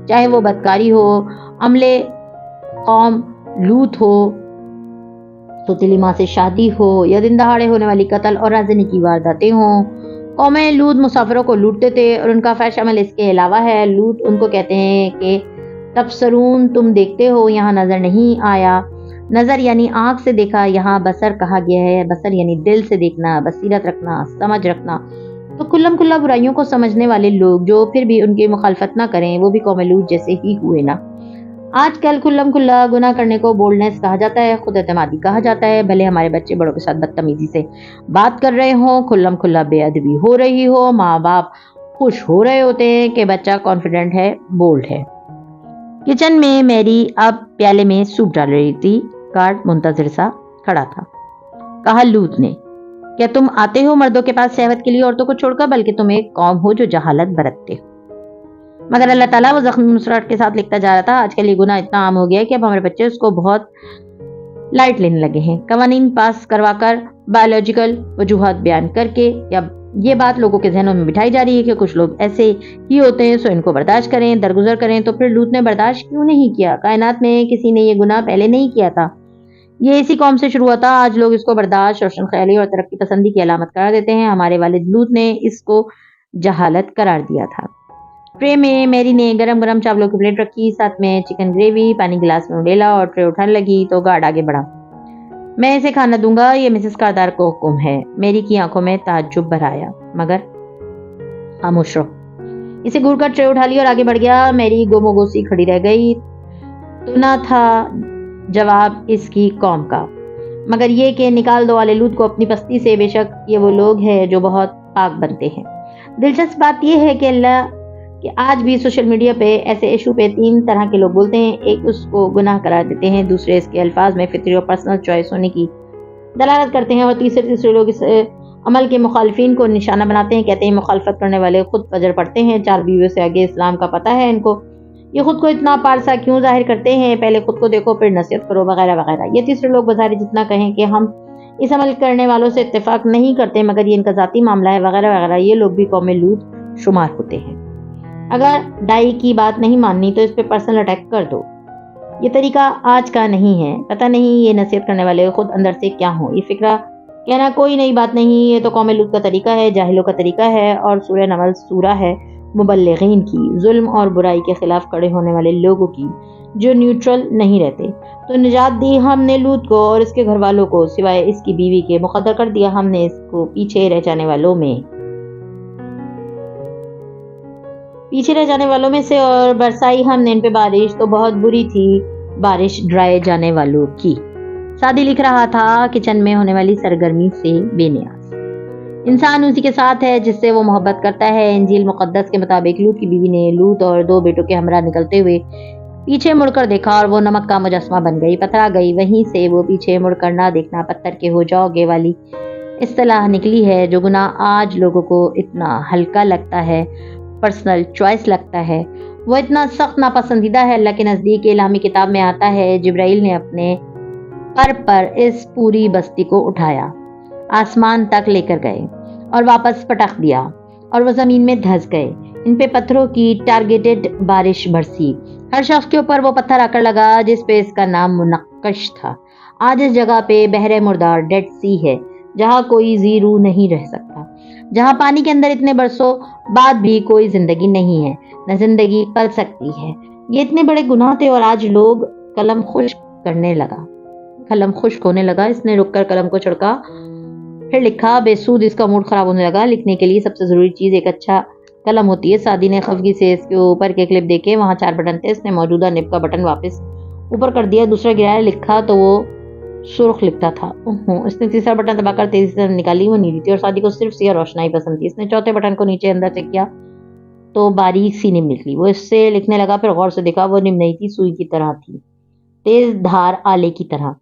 چاہے وہ بدکاری ہو، عملے قوم لوط ہو، سوتیلی ماں سے شادی ہو، یا دن دہاڑے ہونے والی قتل اور رازنی کی وارداتیں ہوں۔ قوم لوط مسافروں کو لوٹتے تھے اور ان کا فحش عمل اس کے علاوہ ہے۔ لوط ان کو کہتے ہیں کہ تبصرون، تم دیکھتے ہو، یہاں نظر نہیں آیا۔ نظر یعنی آنکھ سے دیکھا، یہاں بصر کہا گیا ہے۔ بصر یعنی دل سے دیکھنا، بصیرت رکھنا، سمجھ رکھنا۔ تو کھلم کھلا برائیوں کو سمجھنے والے لوگ جو پھر بھی ان کی مخالفت نہ کریں وہ بھی قوم لوط جیسے ہی ہوئے نا۔ آج کل کھلم کھلا گناہ کرنے کو بولڈنس کہا جاتا ہے، خود اعتمادی کہا جاتا ہے، بھلے ہمارے بچے بڑوں کے ساتھ بدتمیزی سے بات کر رہے ہوں، کھلم کھلا بے ادبی ہو رہی ہو، ماں باپ خوش ہو رہے ہوتے ہیں کہ بچہ کانفیڈنٹ ہے، بولڈ ہے۔ کچن میں میری اب پیالے میں سوپ ڈال رہی تھی، گارڈ منتظر سا کھڑا تھا۔ کہا لوط نے، کیا تم آتے ہو مردوں کے پاس شہوت کے لیے عورتوں کو چھوڑ کر، بلکہ تم ایک قوم ہو جو جہالت برتتے ہو۔ مگر اللہ تعالیٰ وہ زخمی مسکراہٹ کے ساتھ لکھتا جا رہا تھا، آج کل یہ گناہ اتنا عام ہو گیا ہے کہ اب ہمارے بچے اس کو بہت لائٹ لینے لگے ہیں۔ قوانین پاس کروا کر، بایولوجیکل وجوہات بیان کر کے، یا یہ بات لوگوں کے ذہنوں میں بٹھائی جا رہی ہے کہ کچھ لوگ ایسے ہی ہوتے ہیں سو ان کو برداشت کریں، درگزر کریں۔ تو پھر لوط نے برداشت کیوں نہیں کیا؟ کائنات میں کسی نے یہ گناہ پہلے نہیں کیا تھا، یہ اسی قوم سے شروع ہوا تھا۔ آج لوگ اس کو برداشت، روشن خیالی اور ترقی پسندی کی علامت قرار دیتے ہیں۔ ہمارے والد لوط نے اس کو جہالت قرار دیا تھا۔ ٹرے میں میری نے گرم گرم چاولوں کی پلیٹ رکھی، ساتھ میں چکن گریوی، پانی گلاس میں ڈالا اور ٹرے اٹھانے لگی تو گارڈ آگے بڑھا۔ میں اسے کھانا دوں گا، یہ مسز کاردار کو حکم ہے۔ میری کی آنکھوں میں تعجب بھر آیا، مگر خاموش رہو۔ اسے گھور کر ٹرے اٹھا لی اور آگے بڑھ گیا۔ میری گم و گوسی کھڑی رہ گئی، تو نہ تھا جواب اس کی قوم کا، مگر یہ کہ نکال دو آل لوط کو اپنی پستی سے، بے شک یہ وہ لوگ ہیں جو بہت پاک بنتے ہیں۔ دلچسپ بات یہ ہے کہ آج بھی سوشل میڈیا پہ ایسے ایشو پہ تین طرح کے لوگ بولتے ہیں۔ ایک اس کو گناہ قرار دیتے ہیں، دوسرے اس کے الفاظ میں فطری اور پرسنل چوائس ہونے کی دلالت کرتے ہیں، اور تیسرے لوگ اس عمل کے مخالفین کو نشانہ بناتے ہیں، کہتے ہیں مخالفت کرنے والے خود فجر پڑھتے ہیں، 4 بیویوں سے آگے اسلام کا پتہ ہے ان کو، یہ خود کو اتنا پارسا کیوں ظاہر کرتے ہیں، پہلے خود کو دیکھو پھر نصیحت کرو، وغیرہ وغیرہ۔ یہ تیسرے لوگ بظاہر جتنا کہیں کہ ہم اس عمل کرنے والوں سے اتفاق نہیں کرتے، مگر یہ ان کا ذاتی معاملہ ہے، وغیرہ وغیرہ، یہ لوگ بھی قوم لوط شمار ہوتے ہیں۔ اگر ڈائی کی بات نہیں ماننی تو اس پہ پرسنل اٹیک کر دو۔ یہ طریقہ آج کا نہیں ہے، پتہ نہیں یہ نصیحت کرنے والے خود اندر سے کیا ہوں۔ یہ فکرہ کہنا کوئی نئی بات نہیں، یہ تو قوم لوط کا طریقہ ہے، جاہلوں کا طریقہ ہے، اور سورہ نمل سورہ ہے مبلغین کی، ظلم اور برائی کے خلاف کھڑے ہونے والے لوگوں کی جو نیوٹرل نہیں رہتے۔ تو نجات دی ہم نے لوط کو اور اس کے گھر والوں کو، سوائے اس کی بیوی کے، مقرر کر دیا ہم نے اس کو پیچھے رہ جانے والوں میں سے، اور برسائی ہم نے ان پہ بارش، تو بہت بری تھی بارش ڈرائے جانے والوں کی۔ سعدی لکھ رہا تھا کچن میں ہونے والی سرگرمی سے بے نیاز۔ انسان اسی کے ساتھ ہے جس سے وہ محبت کرتا ہے۔ انجیل مقدس کے مطابق لوط کی بیوی نے لوط اور 2 بیٹوں کے ہمراہ نکلتے ہوئے پیچھے مڑ کر دیکھا اور وہ نمک کا مجسمہ بن گئی، پتھرا گئی۔ وہیں سے وہ پیچھے مڑ کر نہ دیکھنا پتھر کے ہو جاؤ گے والی اصطلاح نکلی ہے۔ جو گناہ آج لوگوں کو اتنا ہلکا لگتا ہے، پرسنل چوائس لگتا ہے، وہ اتنا سخت ناپسندیدہ ہے اللہ کے نزدیک۔ الہامی کتاب میں آتا ہے جبرائیل نے اپنے پر اس پوری بستی کو اٹھایا، آسمان تک لے کر گئے اور واپس پٹخ دیا، اور وہ زمین میں دھس گئے۔ ان پہ پتھروں کی ٹارگیٹڈ بارش برسی، ہر شخص کے اوپر وہ پتھر آ کر لگا جس پہ اس کا نام منقش تھا۔ آج اس جگہ پہ بحر مردار، ڈیڈ سی ہے، جہاں کوئی زی روح نہیں رہ سکتا، جہاں پانی کے اندر اتنے برسوں بعد بھی کوئی زندگی نہیں ہے، نہ زندگی پل سکتی ہے۔ یہ اتنے بڑے گناہ تھے اور آج لوگ قلم خشک ہونے لگا۔ اس نے رک کر قلم کو چھڑکا، پھر لکھا، بے سود اس کا موڈ خراب ہونے لگا۔ لکھنے کے لیے سب سے ضروری چیز ایک اچھا قلم ہوتی ہے۔ سعدی نے خفگی سے اس کے اوپر کے کلپ دیکھے، وہاں 4 بٹن تھے۔ اس نے موجودہ نب کا بٹن واپس اوپر کر دیا، دوسرا گرایا، لکھا تو وہ سرخ لکھتا تھا۔ اس نے تیسرا بٹن دبا کر تیزی سے نکالی، وہ نیلی تھی اور سعدی کو صرف سیاہ روشنائی پسند تھی۔ اس نے چوتھے بٹن کو نیچے اندر سے کیا تو باریک سی نب نکلی۔ وہ اس سے لکھنے لگا، پھر غور سے دیکھا، وہ نب نہیں تھی، سوئی کی طرح تھی، تیز دھار آلے کی طرح۔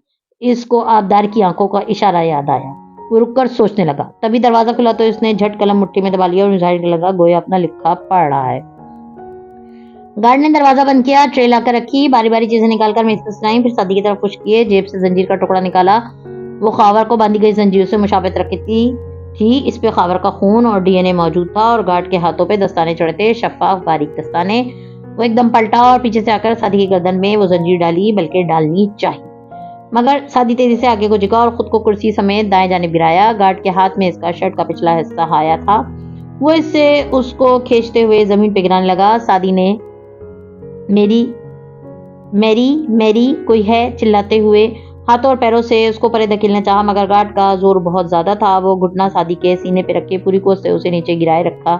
اس کو آبدار کی آنکھوں کا اشارہ یاد آیا، وہ رک کر سوچنے لگا۔ تبھی دروازہ کھلا تو اس نے جھٹ قلم مٹھی میں دبا لیا اور ظاہر لگا گویا اپنا لکھا پڑھ رہا ہے۔ گارڈ نے دروازہ بند کیا، ٹرے لا کر رکھی، باری باری چیزیں نکال کر میز پر سجائیں، پھر سعدی کی طرف خشک کیے، جیب سے زنجیر کا ٹکڑا نکالا۔ وہ خاور کو باندھی گئی زنجیروں سے مشابہت رکھتی تھی، اس پہ خاور کا خون اور ڈی این اے موجود تھا، اور گارڈ کے ہاتھوں پہ دستانے چڑھے تھے، شفاف باریک دستانے۔ وہ ایک دم پلٹا اور پیچھے سے آ کر سعدی کی گردن میں وہ زنجیر ڈالی، بلکہ ڈالنی چاہیے، مگر سعدی تیزی سے آگے کو جھکا اور خود کو کرسی سمیت دائیں جانب گرایا۔ گارڈ کے ہاتھ میں اس کا شرٹ کا پچھلا حصہ آیا تھا، وہ اس سے اس کو کھینچتے ہوئے زمین پہ گرانے لگا۔ سعدی نے میری کوئی ہے چلاتے ہوئے ہاتھوں اور پیروں سے اس کو پرے دھکیلنا چاہا مگر گارڈ کا زور بہت زیادہ تھا. وہ گھٹنا سعدی کے سینے پہ رکھ کے پوری قوت سے اسے نیچے گرائے رکھا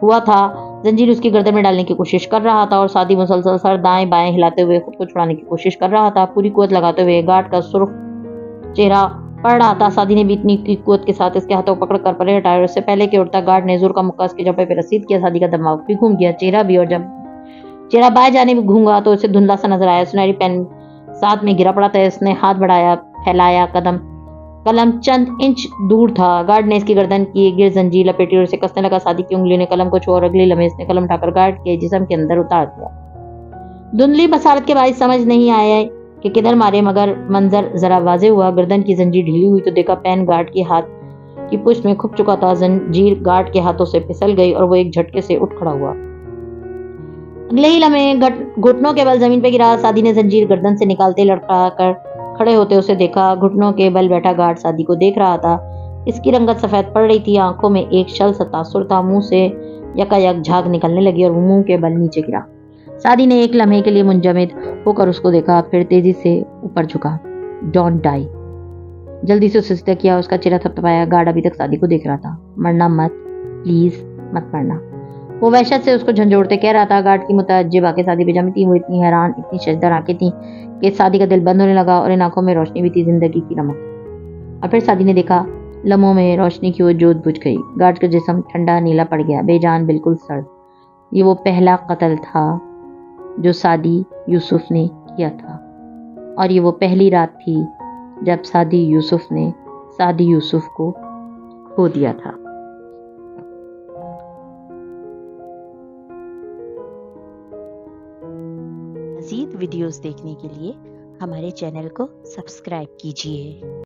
ہوا تھا. زنجیر اس کی گردن میں ڈالنے کی کوشش کر رہا تھا اور سعدی مسلسل سر دائیں بائیں ہلاتے ہوئے خود کو چھڑانے کی کوشش کر رہا تھا. پوری قوت لگاتے ہوئے گارڈ کا سرخ چہرہ پڑ رہا تھا. سعدی نے بھی اتنی کی قوت کے ساتھ اس کے ہاتھوں پکڑ کر پرے ہٹایا اور اس سے پہلے کہ اڑتا گارڈ نے زور کا مکہ اس کے جبڑے پہ رسید کیا. سعدی کا دماغ بھی گھوم گیا, چہرہ بھی, اور جب چہرہ بائیں جانے میں گھوما تو اسے دھندلا سا نظر آیا. سنہری پین ساتھ میں گرا پڑا تھا. اس نے ہاتھ بڑھایا, پھیلایا, قلم چند انچ دور تھا. گارڈ نے اس کی گردن کی گرد زنجیر لپیٹی اور اسے کسنے لگا. سعدی کی انگلیوں نے قلم کو چھوڑا اور اگلے لمحے اس نے قلم اٹھا کر گارڈ کے جسم کے اندر اتار دیا. دھندلی بصارت کے باعث سمجھ نہیں آیا کہ کدھر مارے مگر منظر ذرا واضح ہوا. گردن کی زنجیر ڈھیلی ہوئی تو دیکھا پین گارڈ کی ہاتھ کی پشت میں کھپ چکا تھا. زنجیر گارڈ کے ہاتھوں سے پھسل گئی اور وہ ایک جھٹکے سے اٹھ کھڑا ہوا. اگلے ہی لمحے گھٹنوں کے بل زمین پہ گرا. سعدی نے زنجیر گردن سے نکالتے لڑکھڑا کر کھڑے ہوتے اسے دیکھا. گھٹنوں کے بل بیٹھا گارڈ سعدی کو دیکھ رہا تھا. اس کی رنگت سفید پڑ رہی تھی, آنکھوں میں ایک شل سا تاثر تھا. منہ سے یکا یک جھاگ نکلنے لگی اور وہ منہ کے بل نیچے گرا. سعدی نے ایک لمحے کے لیے منجمد ہو کر اس کو دیکھا, پھر تیزی سے اوپر جھکا. Don't die. جلدی سے اسے سیدھا کیا. اس کا چہرہ تھپتھپایا. گارڈ ابھی تک سعدی کو دیکھ رہا تھا. مرنا مت, پلیز مت مرنا, وہ وحشت سے اس کو جھنجھوڑتے کہہ رہا تھا. گارڈ کی متعجب آنکھیں سعدی پہ جمی تھیں. وہ اتنی حیران, اتنی ششدر آنکھیں تھیں کہ سعدی کا دل بند ہونے لگا اور ان آنکھوں میں روشنی بھی تھی, زندگی کی رمق. اور پھر سعدی نے دیکھا لمحوں میں روشنی کی وہ جوت بجھ گئی. گارڈ کا جسم ٹھنڈا نیلا پڑ گیا, بے جان, بالکل سرد. یہ وہ پہلا قتل تھا جو سعدی یوسف نے کیا تھا, اور یہ وہ پہلی رات تھی جب سعدی یوسف نے سعدی یوسف کو کھو دیا تھا.
مزید ویڈیوز دیکھنے کے لیے ہمارے چینل کو سبسکرائب کیجیے.